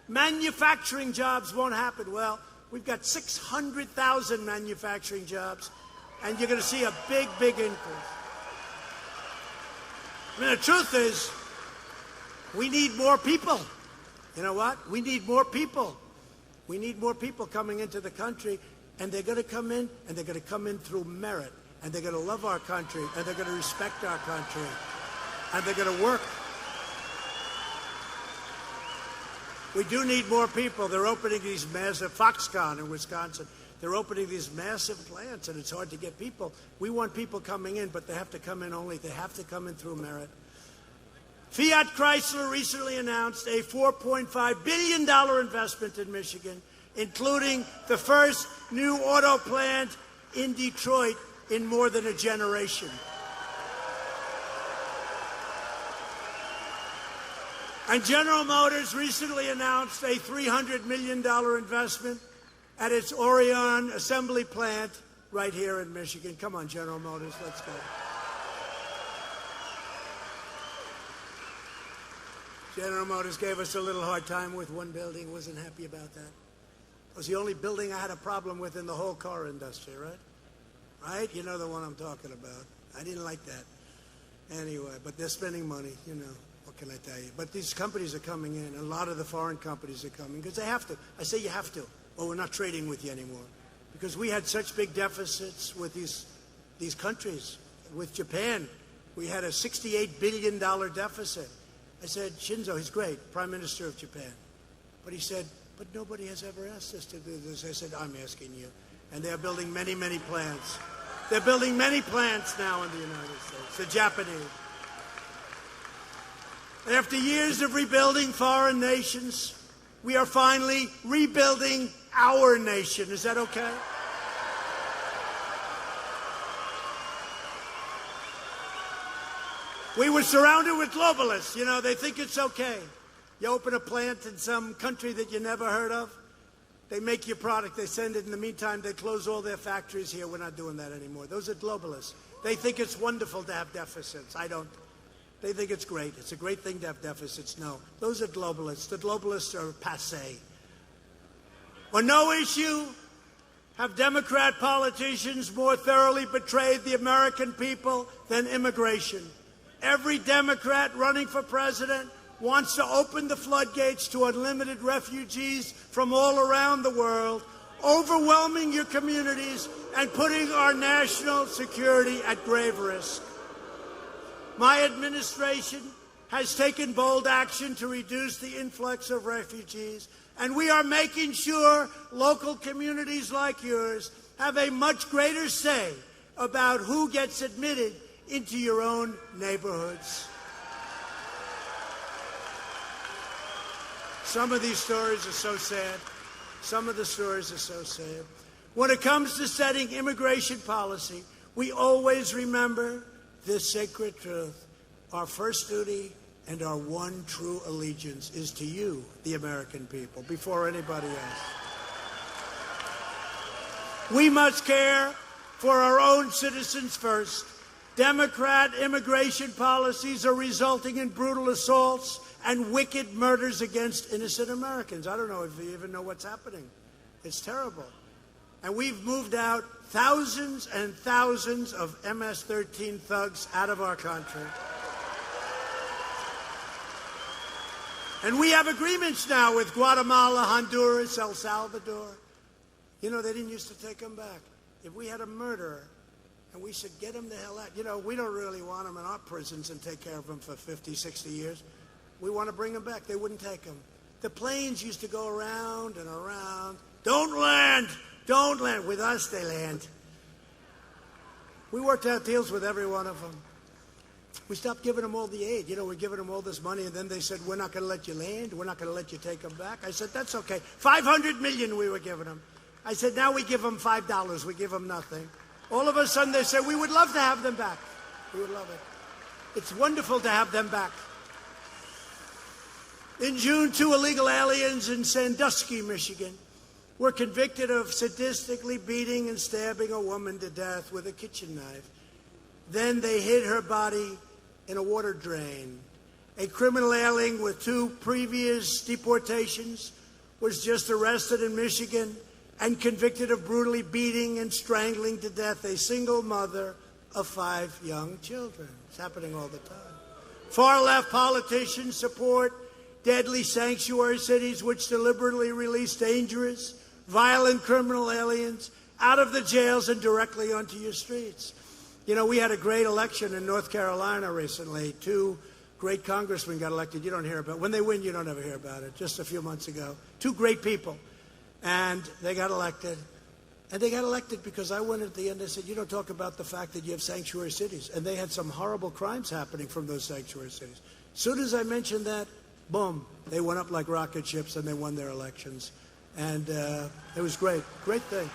Manufacturing jobs won't happen. Well, we've got 600,000 manufacturing jobs, and you're going to see a big, big increase. I mean, the truth is, we need more people. You know what? We need more people. We need more people coming into the country, and they're going to come in, and they're going to come in through merit, and they're going to love our country, and they're going to respect our country, and they're going to work. We do need more people. They're opening these massive, Foxconn in Wisconsin, they're opening these massive plants, and it's hard to get people. We want people coming in, but they have to come in they have to come in through merit. Fiat Chrysler recently announced a $4.5 billion investment in Michigan, including the first new auto plant in Detroit in more than a generation. And General Motors recently announced a $300 million investment at its Orion assembly plant right here in Michigan. Come on, General Motors, let's go. General Motors gave us a little hard time with one building. Wasn't happy about that. It was the only building I had a problem with in the whole car industry, right? Right? You know the one I'm talking about. I didn't like that. Anyway, but they're spending money, you know. What can I tell you? But these companies are coming in. A lot of the foreign companies are coming because they have to. I say you have to, or we're not trading with you anymore. Because we had such big deficits with these countries. With Japan, we had a $68 billion deficit. I said, Shinzo, he's great, Prime Minister of Japan. But he said, but nobody has ever asked us to do this. I said, I'm asking you. And they're building many, many plants. They're building many plants now in the United States, the Japanese. After years of rebuilding foreign nations, we are finally rebuilding our nation. Is that okay? We were surrounded with globalists. You know, they think it's okay. You open a plant in some country that you never heard of, they make your product, they send it. In the meantime, they close all their factories here. We're not doing that anymore. Those are globalists. They think it's wonderful to have deficits. I don't. They think it's great. It's a great thing to have deficits. No, those are globalists. The globalists are passé. On no issue have Democrat politicians more thoroughly betrayed the American people than immigration. Every Democrat running for president wants to open the floodgates to unlimited refugees from all around the world, overwhelming your communities and putting our national security at grave risk. My administration has taken bold action to reduce the influx of refugees, and we are making sure local communities like yours have a much greater say about who gets admitted into your own neighborhoods. Some of these stories are so sad. Some of the stories are so sad. When it comes to setting immigration policy, we always remember this sacred truth. Our first duty and our one true allegiance is to you, the American people, before anybody else. We must care for our own citizens first. Democrat immigration policies are resulting in brutal assaults and wicked murders against innocent Americans. I don't know if you even know what's happening. It's terrible. And we've moved out thousands and thousands of MS-13 thugs out of our country. And we have agreements now with Guatemala, Honduras, El Salvador. You know, they didn't used to take them back. If we had a murderer, and we said, get him the hell out. You know, we don't really want him in our prisons and take care of him for 50, 60 years. We want to bring him back. They wouldn't take him. The planes used to go around and around. Don't land! Don't land! With us, they land. We worked out deals with every one of them. We stopped giving them all the aid. You know, we're giving them all this money, and then they said, we're not going to let you land. We're not going to let you take them back. I said, that's okay. $500 million we were giving them. I said, now we give them $5. We give them nothing. All of a sudden, they said, we would love to have them back. We would love it. It's wonderful to have them back. In June, 2 illegal aliens in Sandusky, Michigan, were convicted of sadistically beating and stabbing a woman to death with a kitchen knife. Then they hid her body in a water drain. A criminal alien with 2 previous deportations was just arrested in Michigan and convicted of brutally beating and strangling to death a single mother of 5 young children. It's happening all the time. Far-left politicians support deadly sanctuary cities which deliberately release dangerous, violent criminal aliens out of the jails and directly onto your streets. You know, we had a great election in North Carolina recently. 2 great congressmen got elected. You don't hear about it. When they win, you don't ever hear about it. Just a few months ago. 2 great people. And they got elected. And they got elected because I went at the end and said, you don't talk about the fact that you have sanctuary cities. And they had some horrible crimes happening from those sanctuary cities. As soon as I mentioned that, boom, they went up like rocket ships and they won their elections. And it was great. Great thing.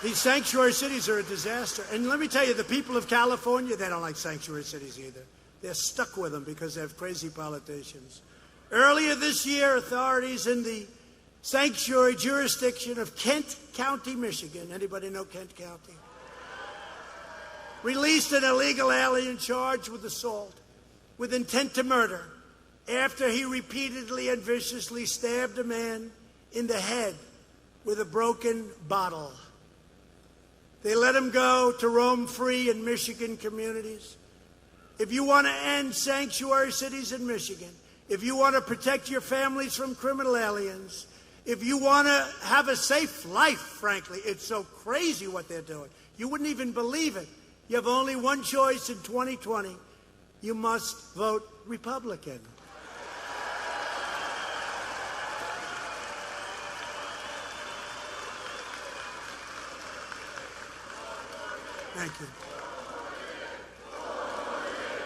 These sanctuary cities are a disaster. And let me tell you, the people of California, they don't like sanctuary cities either. They're stuck with them because they have crazy politicians. Earlier this year, authorities in the sanctuary jurisdiction of Kent County, Michigan, anybody know Kent County? Released an illegal alien charged with assault with intent to murder after he repeatedly and viciously stabbed a man in the head with a broken bottle. They let him go to roam free in Michigan communities. If you want to end sanctuary cities in Michigan, if you want to protect your families from criminal aliens, if you want to have a safe life, frankly, it's so crazy what they're doing. You wouldn't even believe it. You have only one choice in 2020. You must vote Republican. Thank you.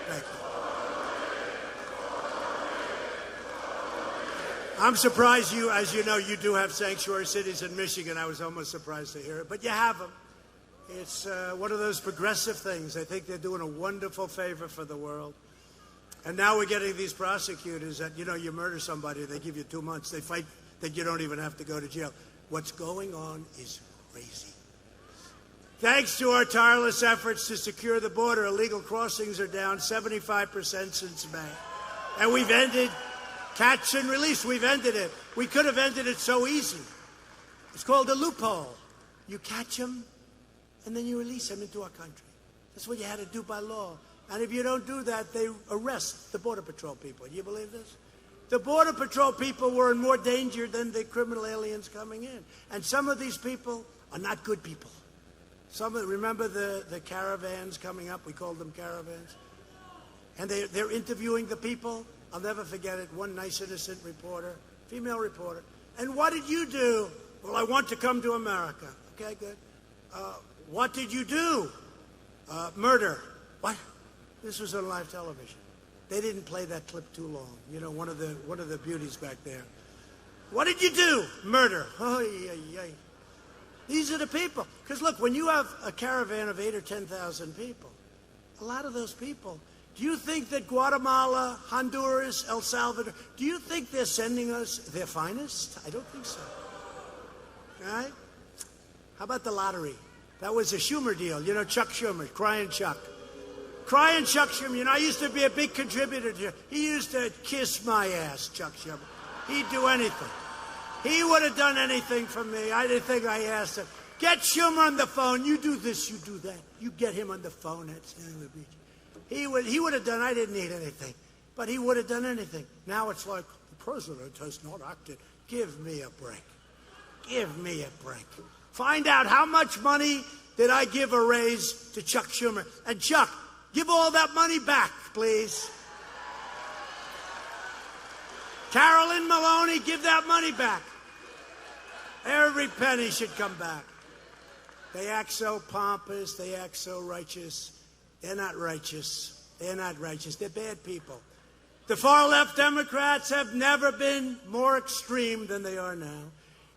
Thank you. I'm surprised you, as you know, you do have sanctuary cities in Michigan. I was almost surprised to hear it, but you have them. It's one of those progressive things. I think they're doing a wonderful favor for the world. And now we're getting these prosecutors that, you know, you murder somebody, they give you 2 months. They fight that you don't even have to go to jail. What's going on is crazy. Thanks to our tireless efforts to secure the border, illegal crossings are down 75% since May. And we've ended catch and release. We've ended it. We could have ended it so easy. It's called a loophole. You catch them, and then you release them into our country. That's what you had to do by law. And if you don't do that, they arrest the Border Patrol people. Do you believe this? The Border Patrol people were in more danger than the criminal aliens coming in. And some of these people are not good people. Remember the caravans coming up? We called them caravans. And they're interviewing the people. I'll never forget it. One nice, innocent reporter, female reporter. And what did you do? Well, I want to come to America. Okay, good. What did you do? Murder. What? This was on live television. They didn't play that clip too long. You know, one of the beauties back there. What did you do? Murder. Oh, yeah. These are the people. Because look, when you have a caravan of 8,000 or 10,000 people, a lot of those people, do you think that Guatemala, Honduras, El Salvador, do you think they're sending us their finest? I don't think so. All right? How about the lottery? That was a Schumer deal. You know, Chuck Schumer, Crying Chuck. Crying Chuck Schumer. You know, I used to be a big contributor to him. He used to kiss my ass, Chuck Schumer. He'd do anything. He would have done anything for me. I didn't think I asked him. Get Schumer on the phone. You do this, you do that. You get him on the phone at the beach. He would have done, I didn't need anything. but he would have done anything. Now it's like, the president has not acted. Give me a break. Give me a break. Find out how much money did I give a raise to Chuck Schumer. And Chuck, give all that money back, please. Carolyn Maloney, give that money back. Every penny should come back. They act so pompous. They act so righteous. They're not righteous. They're not righteous. They're bad people. The far-left Democrats have never been more extreme than they are now.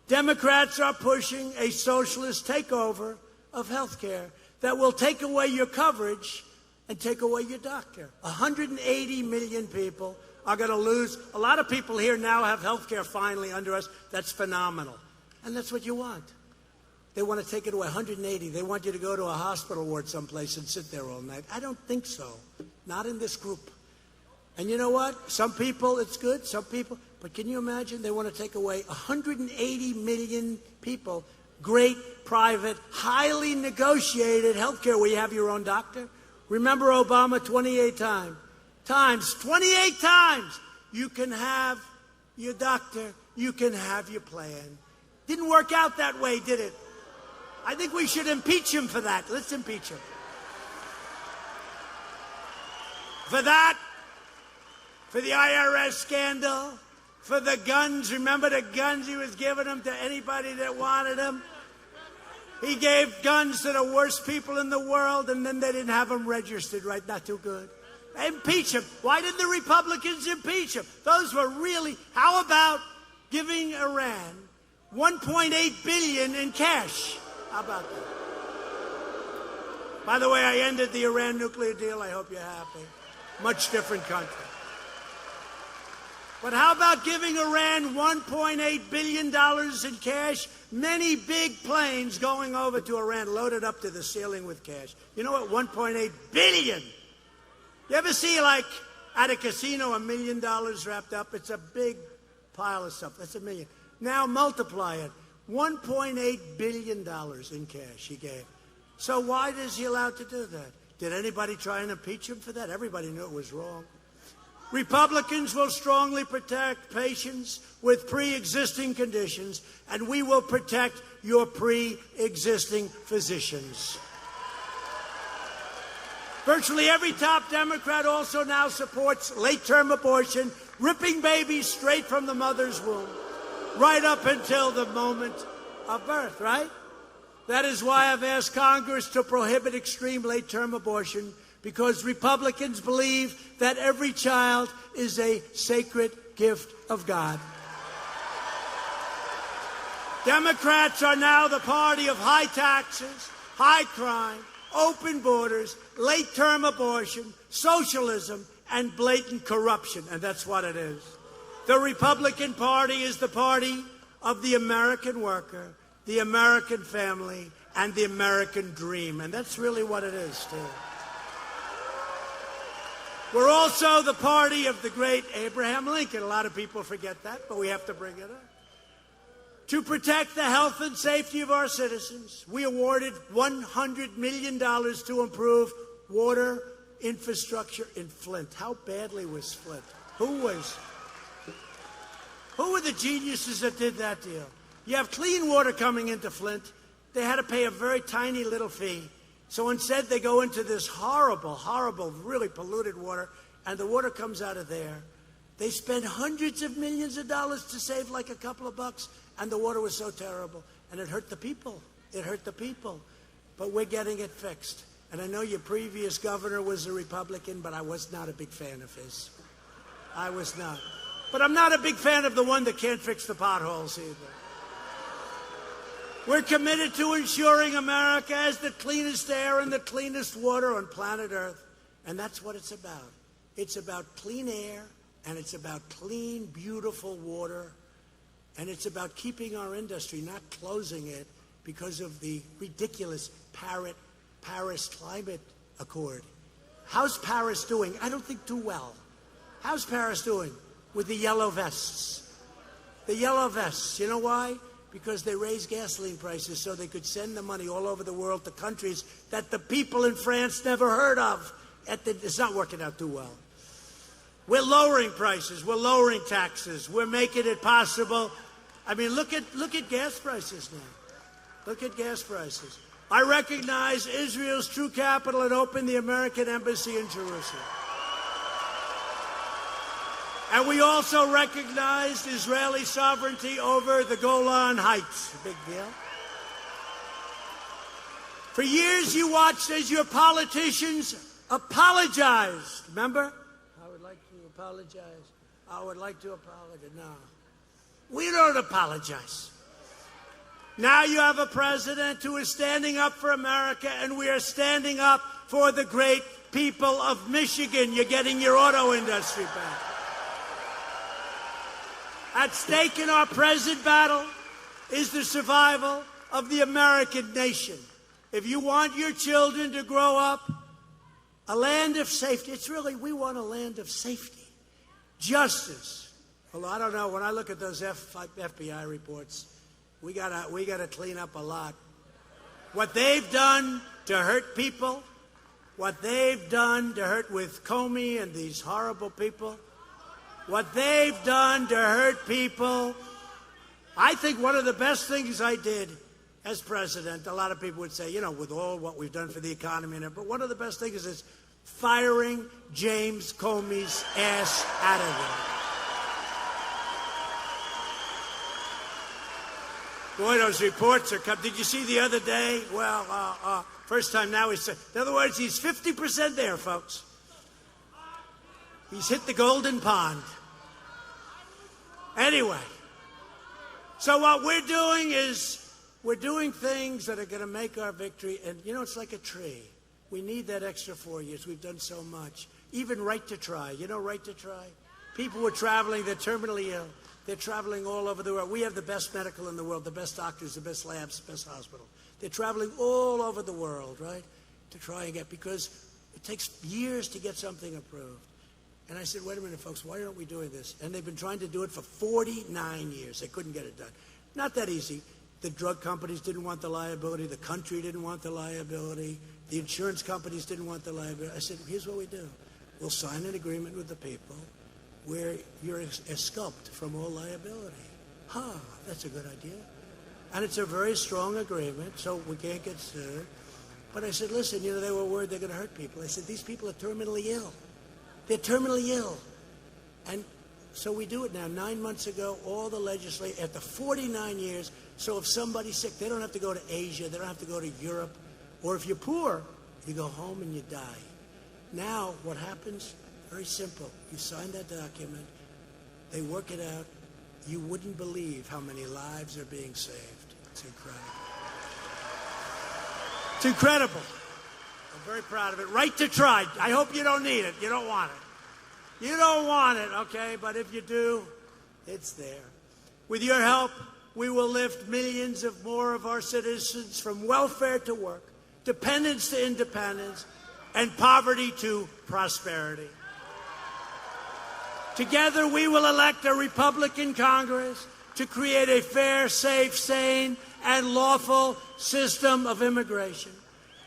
Democrats are pushing a socialist takeover of health care that will take away your coverage and take away your doctor. 180 million people are going to lose. A lot of people here now have health care finally under us. That's phenomenal. And that's what you want. They want to take it away, 180. They want you to go to a hospital ward someplace and sit there all night. I don't think so. Not in this group. And you know what? Some people, it's good. Some people. But can you imagine? They want to take away 180 million people. Great, private, highly negotiated health care where you have your own doctor. Remember Obama 28 times. 28 times. You can have your doctor. You can have your plan. Didn't work out that way, did it? I think we should impeach him for that. Let's impeach him. For that, for the IRS scandal, for the guns. Remember the guns he was giving them to anybody that wanted them? He gave guns to the worst people in the world, and then they didn't have them registered right. Not too good. Impeach him. Why didn't the Republicans impeach him? Those were really... How about giving Iran $1.8 billion in cash? How about that? By the way, I ended the Iran nuclear deal. I hope you're happy. Much different country. But how about giving Iran $1.8 billion in cash? Many big planes going over to Iran loaded up to the ceiling with cash. You know what? $1.8 billion. You ever see, like, at a casino, $1 million wrapped up? It's a big pile of stuff. That's $1 million. Now multiply it. $1.8 billion in cash he gave. So why is he allowed to do that? Did anybody try and impeach him for that? Everybody knew it was wrong. Republicans will strongly protect patients with pre-existing conditions, and we will protect your pre-existing physicians. Virtually every top Democrat also now supports late-term abortion, ripping babies straight from the mother's womb, right up until the moment of birth, right? That is why I've asked Congress to prohibit extreme late-term abortion, because Republicans believe that every child is a sacred gift of God. Democrats are now the party of high taxes, high crime, open borders, late-term abortion, socialism, and blatant corruption, and that's what it is. The Republican Party is the party of the American worker, the American family, and the American dream, and that's really what it is, too. We're also the party of the great Abraham Lincoln. A lot of people forget that, but we have to bring it up. To protect the health and safety of our citizens, we awarded $100 million to improve water infrastructure in Flint. How badly was Flint? Who were the geniuses that did that deal? You have clean water coming into Flint. They had to pay a very tiny little fee. So instead, they go into this horrible, horrible, really polluted water, and the water comes out of there. They spend hundreds of millions of dollars to save like a couple of bucks, and the water was so terrible. And it hurt the people. It hurt the people. But we're getting it fixed. And I know your previous governor was a Republican, but I was not a big fan of his. I was not. But I'm not a big fan of the one that can't fix the potholes either. We're committed to ensuring America has the cleanest air and the cleanest water on planet Earth. And that's what it's about. It's about clean air, and it's about clean, beautiful water. And it's about keeping our industry, not closing it because of the ridiculous Paris Climate Accord. How's Paris doing? I don't think too well. How's Paris doing with the yellow vests? The yellow vests. You know why? Because they raised gasoline prices so they could send the money all over the world to countries that the people in France never heard of. It's not working out too well. We're lowering prices. We're lowering taxes. We're making it possible. I mean, look at gas prices now. Look at gas prices. I recognize Israel's true capital and opened the American embassy in Jerusalem. And we also recognized Israeli sovereignty over the Golan Heights. A big deal. For years you watched as your politicians apologized. Remember? I would like to apologize. I would like to apologize. No. We don't apologize. Now you have a president who is standing up for America, and we are standing up for the great people of Michigan. You're getting your auto industry back. At stake in our present battle is the survival of the American nation. If you want your children to grow up a land of safety, we want a land of safety, justice. Well, I don't know. When I look at those FBI reports, we gotta clean up a lot. What they've done to hurt people, what they've done to hurt with Comey and these horrible people, what they've done to hurt people. I think one of the best things I did as president, a lot of people would say, with all what we've done for the economy, but one of the best things is firing James Comey's ass out of there. Boy, those reports are coming. Did you see the other day? Well, first time now he's said. In other words, he's 50% there, folks. He's hit the golden pond. Anyway, so what we're doing is we're doing things that are going to make our victory. And, it's like a tree. We need that extra 4 years. We've done so much. Even right to try. Right to try? People were traveling. They're terminally ill. They're traveling all over the world. We have the best medical in the world, the best doctors, the best labs, the best hospital. They're traveling all over the world, right, to try and get, because it takes years to get something approved. And I said, wait a minute, folks, why aren't we doing this? And they've been trying to do it for 49 years. They couldn't get it done. Not that easy. The drug companies didn't want the liability. The country didn't want the liability. The insurance companies didn't want the liability. I said, here's what we do. We'll sign an agreement with the people where you're exculped from all liability. That's a good idea. And it's a very strong agreement, so we can't get sued. But I said, listen, they were worried they're going to hurt people. I said, these people are terminally ill. They're terminally ill. And so we do it now. 9 months ago, all the legislators, after 49 years, so if somebody's sick, they don't have to go to Asia, they don't have to go to Europe, or if you're poor, you go home and you die. Now, what happens? Very simple. You sign that document, they work it out. You wouldn't believe how many lives are being saved. It's incredible. It's incredible. I'm very proud of it. Right to try. I hope you don't need it. You don't want it. You don't want it, okay? But if you do, it's there. With your help, we will lift millions of more of our citizens from welfare to work, dependence to independence, and poverty to prosperity. Together, we will elect a Republican Congress to create a fair, safe, sane, and lawful system of immigration.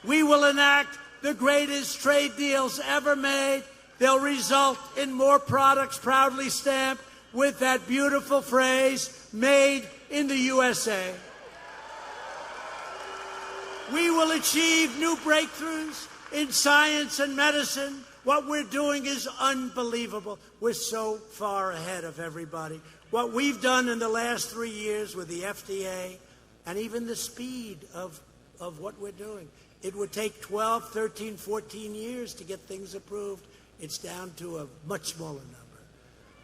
We will enact the greatest trade deals ever made. They'll result in more products proudly stamped with that beautiful phrase, made in the USA. We will achieve new breakthroughs in science and medicine. What we're doing is unbelievable. We're so far ahead of everybody. What we've done in the last 3 years with the FDA and even the speed of what we're doing. It would take 12, 13, 14 years to get things approved. It's down to a much smaller number.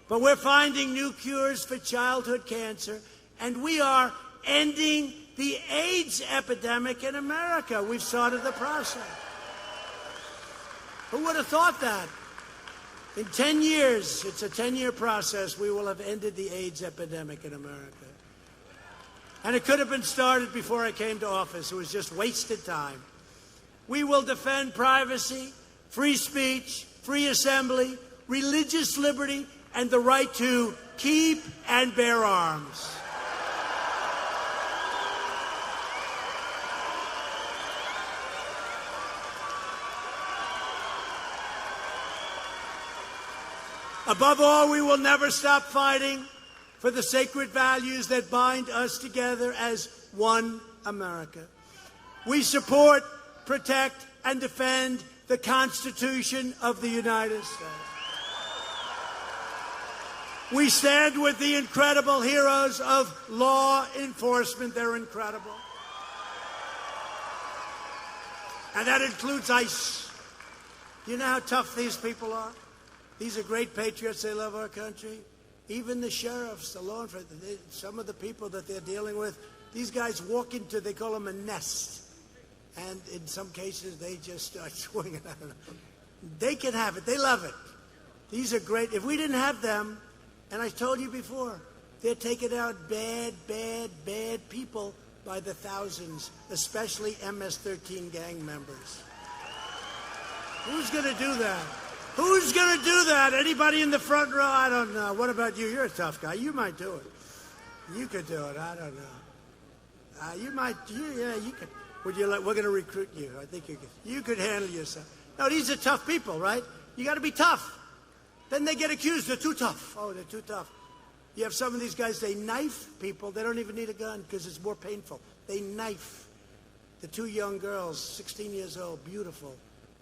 But we're finding new cures for childhood cancer, and we are ending the AIDS epidemic in America. We've started the process. Who would have thought that? In 10 years, it's a 10-year process, we will have ended the AIDS epidemic in America. And it could have been started before I came to office. It was just wasted time. We will defend privacy, free speech, free assembly, religious liberty, and the right to keep and bear arms. Above all, we will never stop fighting for the sacred values that bind us together as one America. We support, protect, and defend the Constitution of the United States. We stand with the incredible heroes of law enforcement. They're incredible. And that includes ICE. You know how tough these people are? These are great patriots. They love our country. Even the sheriffs, the law enforcement, some of the people that they're dealing with, these guys walk into, they call them a nest. And in some cases, they just start swinging. I don't know. They can have it. They love it. These are great. If we didn't have them, and I told you before, they're taking out bad, bad, bad people by the thousands, especially MS-13 gang members. Who's going to do that? Who's going to do that? Anybody in the front row? I don't know. What about you? You're a tough guy. You might do it. You could do it. I don't know. You might. Yeah, you could. Would you like? We're going to recruit you. I think you could. You could handle yourself. No, these are tough people, right? You got to be tough. Then they get accused. They're too tough. Oh, they're too tough. You have some of these guys. They knife people. They don't even need a gun because it's more painful. They knife the two young girls, 16 years old, beautiful.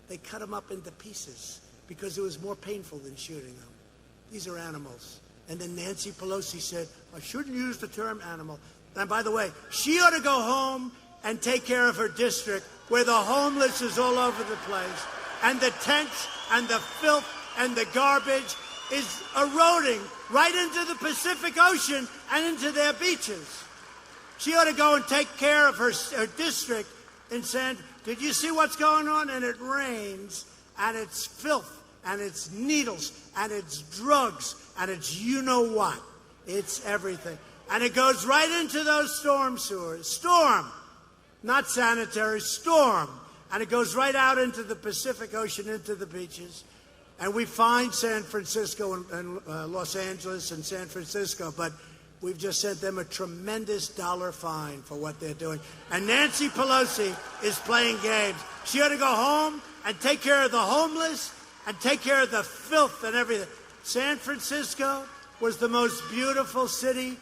They cut them up into pieces because it was more painful than shooting them. These are animals. And then Nancy Pelosi said, I shouldn't use the term animal. And by the way, she ought to go home and take care of her district where the homeless is all over the place and the tents and the filth and the garbage is eroding right into the Pacific Ocean and into their beaches. She ought to go and take care of her district and say, did you see what's going on? And it rains, and it's filth, and it's needles, and it's drugs, and it's you-know-what. It's everything. And it goes right into those storm sewers. Storm, not sanitary, storm. And it goes right out into the Pacific Ocean, into the beaches. And we find San Francisco and Los Angeles and San Francisco, but we've just sent them a tremendous dollar fine for what they're doing. And Nancy Pelosi is playing games. She ought to go home and take care of the homeless and take care of the filth and everything. San Francisco was the most beautiful city.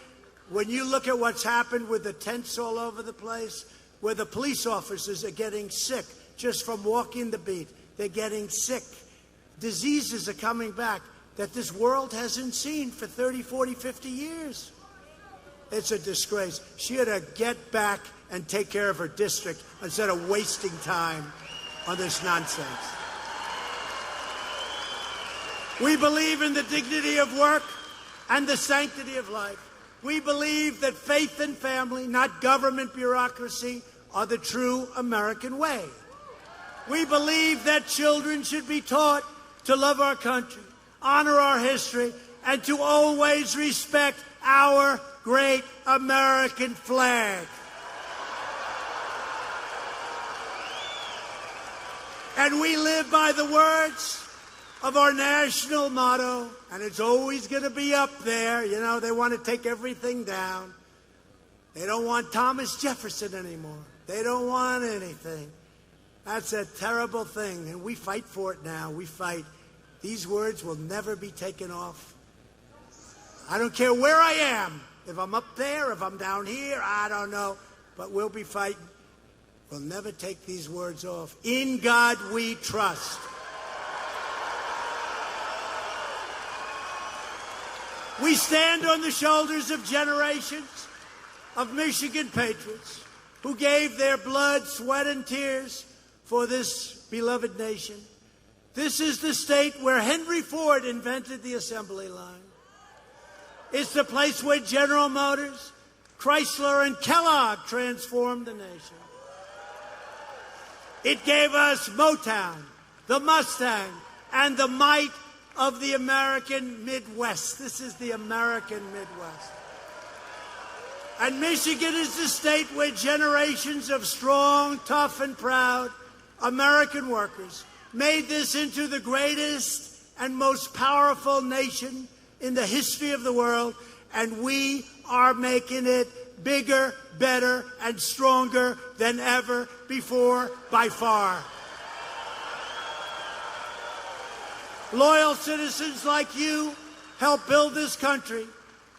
When you look at what's happened with the tents all over the place, where the police officers are getting sick just from walking the beat. They're getting sick. Diseases are coming back that this world hasn't seen for 30, 40, 50 years. It's a disgrace. She ought to get back and take care of her district instead of wasting time on this nonsense. We believe in the dignity of work and the sanctity of life. We believe that faith and family, not government bureaucracy, are the true American way. We believe that children should be taught to love our country, honor our history, and to always respect our great American flag. And we live by the words of our national motto, and it's always going to be up there. You know, they want to take everything down. They don't want Thomas Jefferson anymore. They don't want anything. That's a terrible thing, and we fight for it now. We fight. These words will never be taken off. I don't care where I am. If I'm up there, if I'm down here, I don't know. But we'll be fighting. We'll never take these words off. In God we trust. We stand on the shoulders of generations of Michigan patriots who gave their blood, sweat, and tears for this beloved nation. This is the state where Henry Ford invented the assembly line. It's the place where General Motors, Chrysler, and Kellogg transformed the nation. It gave us Motown, the Mustang, and the might of the American Midwest. This is the American Midwest. And Michigan is the state where generations of strong, tough, and proud American workers made this into the greatest and most powerful nation in the history of the world, and we are making it bigger, better, and stronger than ever before by far. Loyal citizens like you help build this country,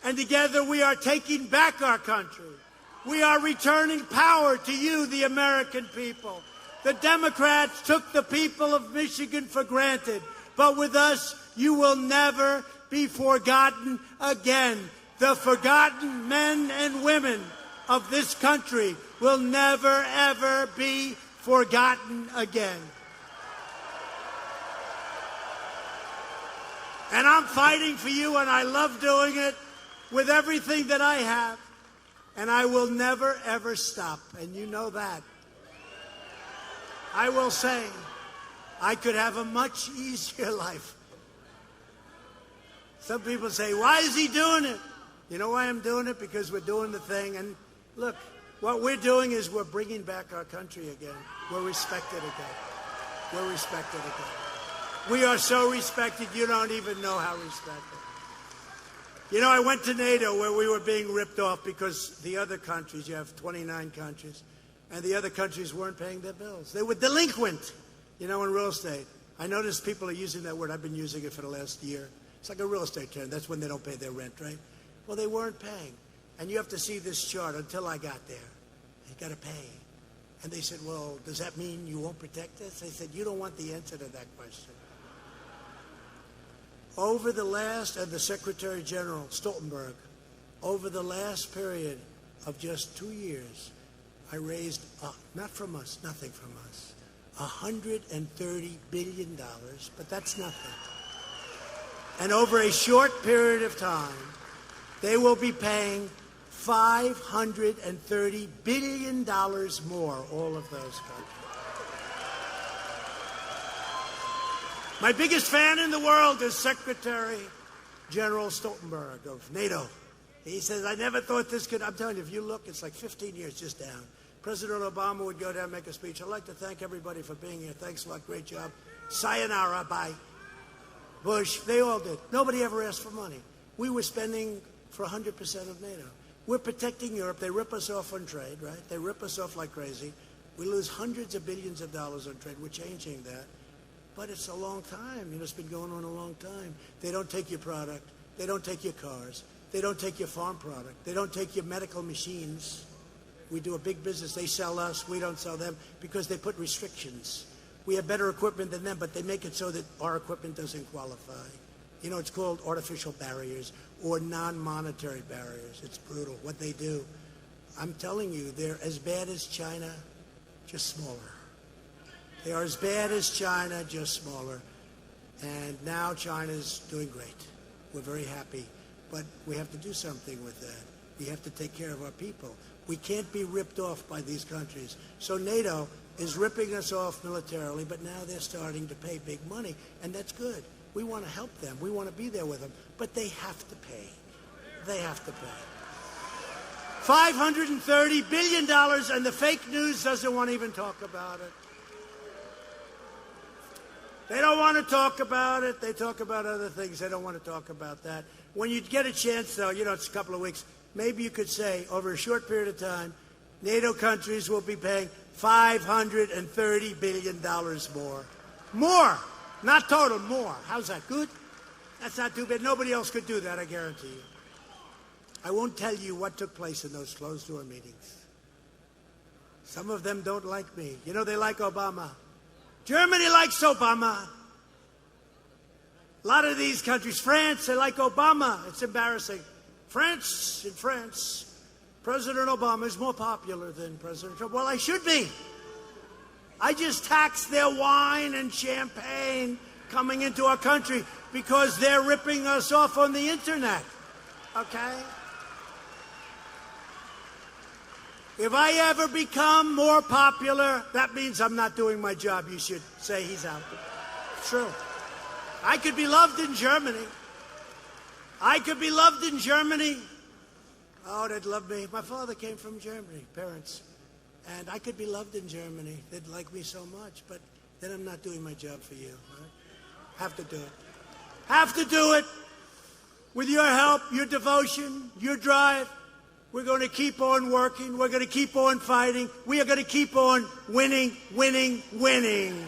and together we are taking back our country. We are returning power to you, the American people. The Democrats took the people of Michigan for granted, but with us, you will never be forgotten again. The forgotten men and women of this country will never, ever be forgotten again. And I'm fighting for you, and I love doing it with everything that I have. And I will never, ever stop. And you know that. I will say, I could have a much easier life. Some people say, why is he doing it? You know why I'm doing it? Because we're doing the thing. And look, what we're doing is we're bringing back our country again. We're respected again. We're respected again. We are so respected, you don't even know how respected. You know, I went to NATO where we were being ripped off because the other countries, you have 29 countries, and the other countries weren't paying their bills. They were delinquent, you know, in real estate. I noticed people are using that word. I've been using it for the last year. It's like a real estate term. That's when they don't pay their rent, right? Well, they weren't paying. And you have to see this chart until I got there. You got to pay. And they said, well, does that mean you won't protect us? I said, you don't want the answer to that question. Over the last, and the Secretary General, Stoltenberg, over the last period of just 2 years, I raised, not from us, nothing from us, $130 billion, but that's nothing. And over a short period of time, they will be paying $530 billion more, all of those countries. My biggest fan in the world is Secretary General Stoltenberg of NATO. He says, I never thought this could, I'm telling you, if you look, it's like 15 years just down. President Obama would go down and make a speech. I'd like to thank everybody for being here. Thanks a lot. Great job. Sayonara. Bye. Bush. They all did. Nobody ever asked for money. We were spending for 100% of NATO. We're protecting Europe. They rip us off on trade, right? They rip us off like crazy. We lose hundreds of billions of dollars on trade. We're changing that. But it's a long time. You know, it's been going on a long time. They don't take your product. They don't take your cars. They don't take your farm product. They don't take your medical machines. We do a big business. They sell us. We don't sell them because they put restrictions. We have better equipment than them, but they make it so that our equipment doesn't qualify. You know, it's called artificial barriers or non-monetary barriers. It's brutal what they do. I'm telling you, they're as bad as China, just smaller. They are as bad as China, just smaller. And now China's doing great. We're very happy. But we have to do something with that. We have to take care of our people. We can't be ripped off by these countries. So NATO is ripping us off militarily, but now they're starting to pay big money, and that's good. We want to help them. We want to be there with them. But they have to pay. They have to pay. $530 billion, and the fake news doesn't want to even talk about it. They don't want to talk about it. They talk about other things. They don't want to talk about that. When you get a chance, though, you know, it's a couple of weeks, maybe you could say, over a short period of time, NATO countries will be paying $530 billion more. More. Not total, more. How's that? Good? That's not too bad. Nobody else could do that, I guarantee you. I won't tell you what took place in those closed-door meetings. Some of them don't like me. You know, they like Obama. Germany likes Obama. A lot of these countries, France, they like Obama. It's embarrassing. France, in France, President Obama is more popular than President Trump. Well, I should be. I just tax their wine and champagne coming into our country because they're ripping us off on the internet. Okay? If I ever become more popular, that means I'm not doing my job. You should say he's out. It's true. I could be loved in Germany. I could be loved in Germany. Oh, they'd love me. My father came from Germany, parents. And I could be loved in Germany. They'd like me so much. But then I'm not doing my job for you. Right? Have to do it. Have to do it. With your help, your devotion, your drive. We're going to keep on working. We're going to keep on fighting. We are going to keep on winning, winning, winning.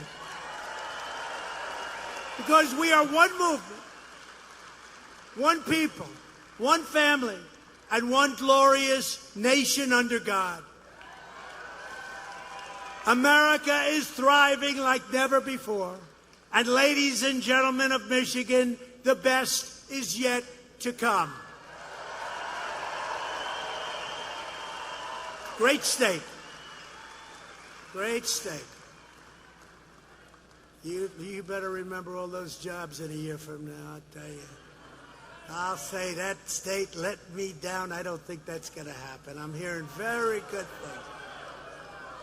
Because we are one movement, one people, one family, and one glorious nation under God. America is thriving like never before. And ladies and gentlemen of Michigan, the best is yet to come. Great state. Great state. You better remember all those jobs in a year from now, I'll tell you. I'll say that state let me down. I don't think that's going to happen. I'm hearing very good things.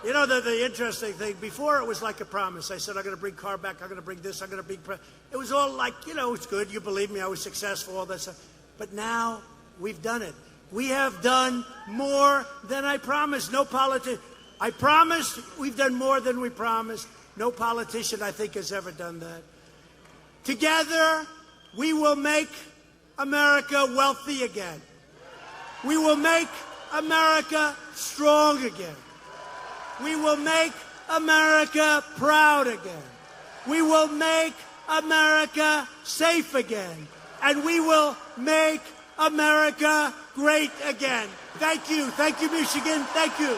You know, the interesting thing, before it was like a promise. I said, I'm going to bring car back, I'm going to bring this, I'm going to bring... It was all like, you know, it's good, you believe me, I was successful, all that stuff. But now, we've done it. We have done more than I promised. No politician... I promised, we've done more than we promised. No politician, I think, has ever done that. Together, we will make America wealthy again. We will make America strong again. We will make America proud again. We will make America safe again. And we will make America great again. Thank you. Thank you, Michigan. Thank you.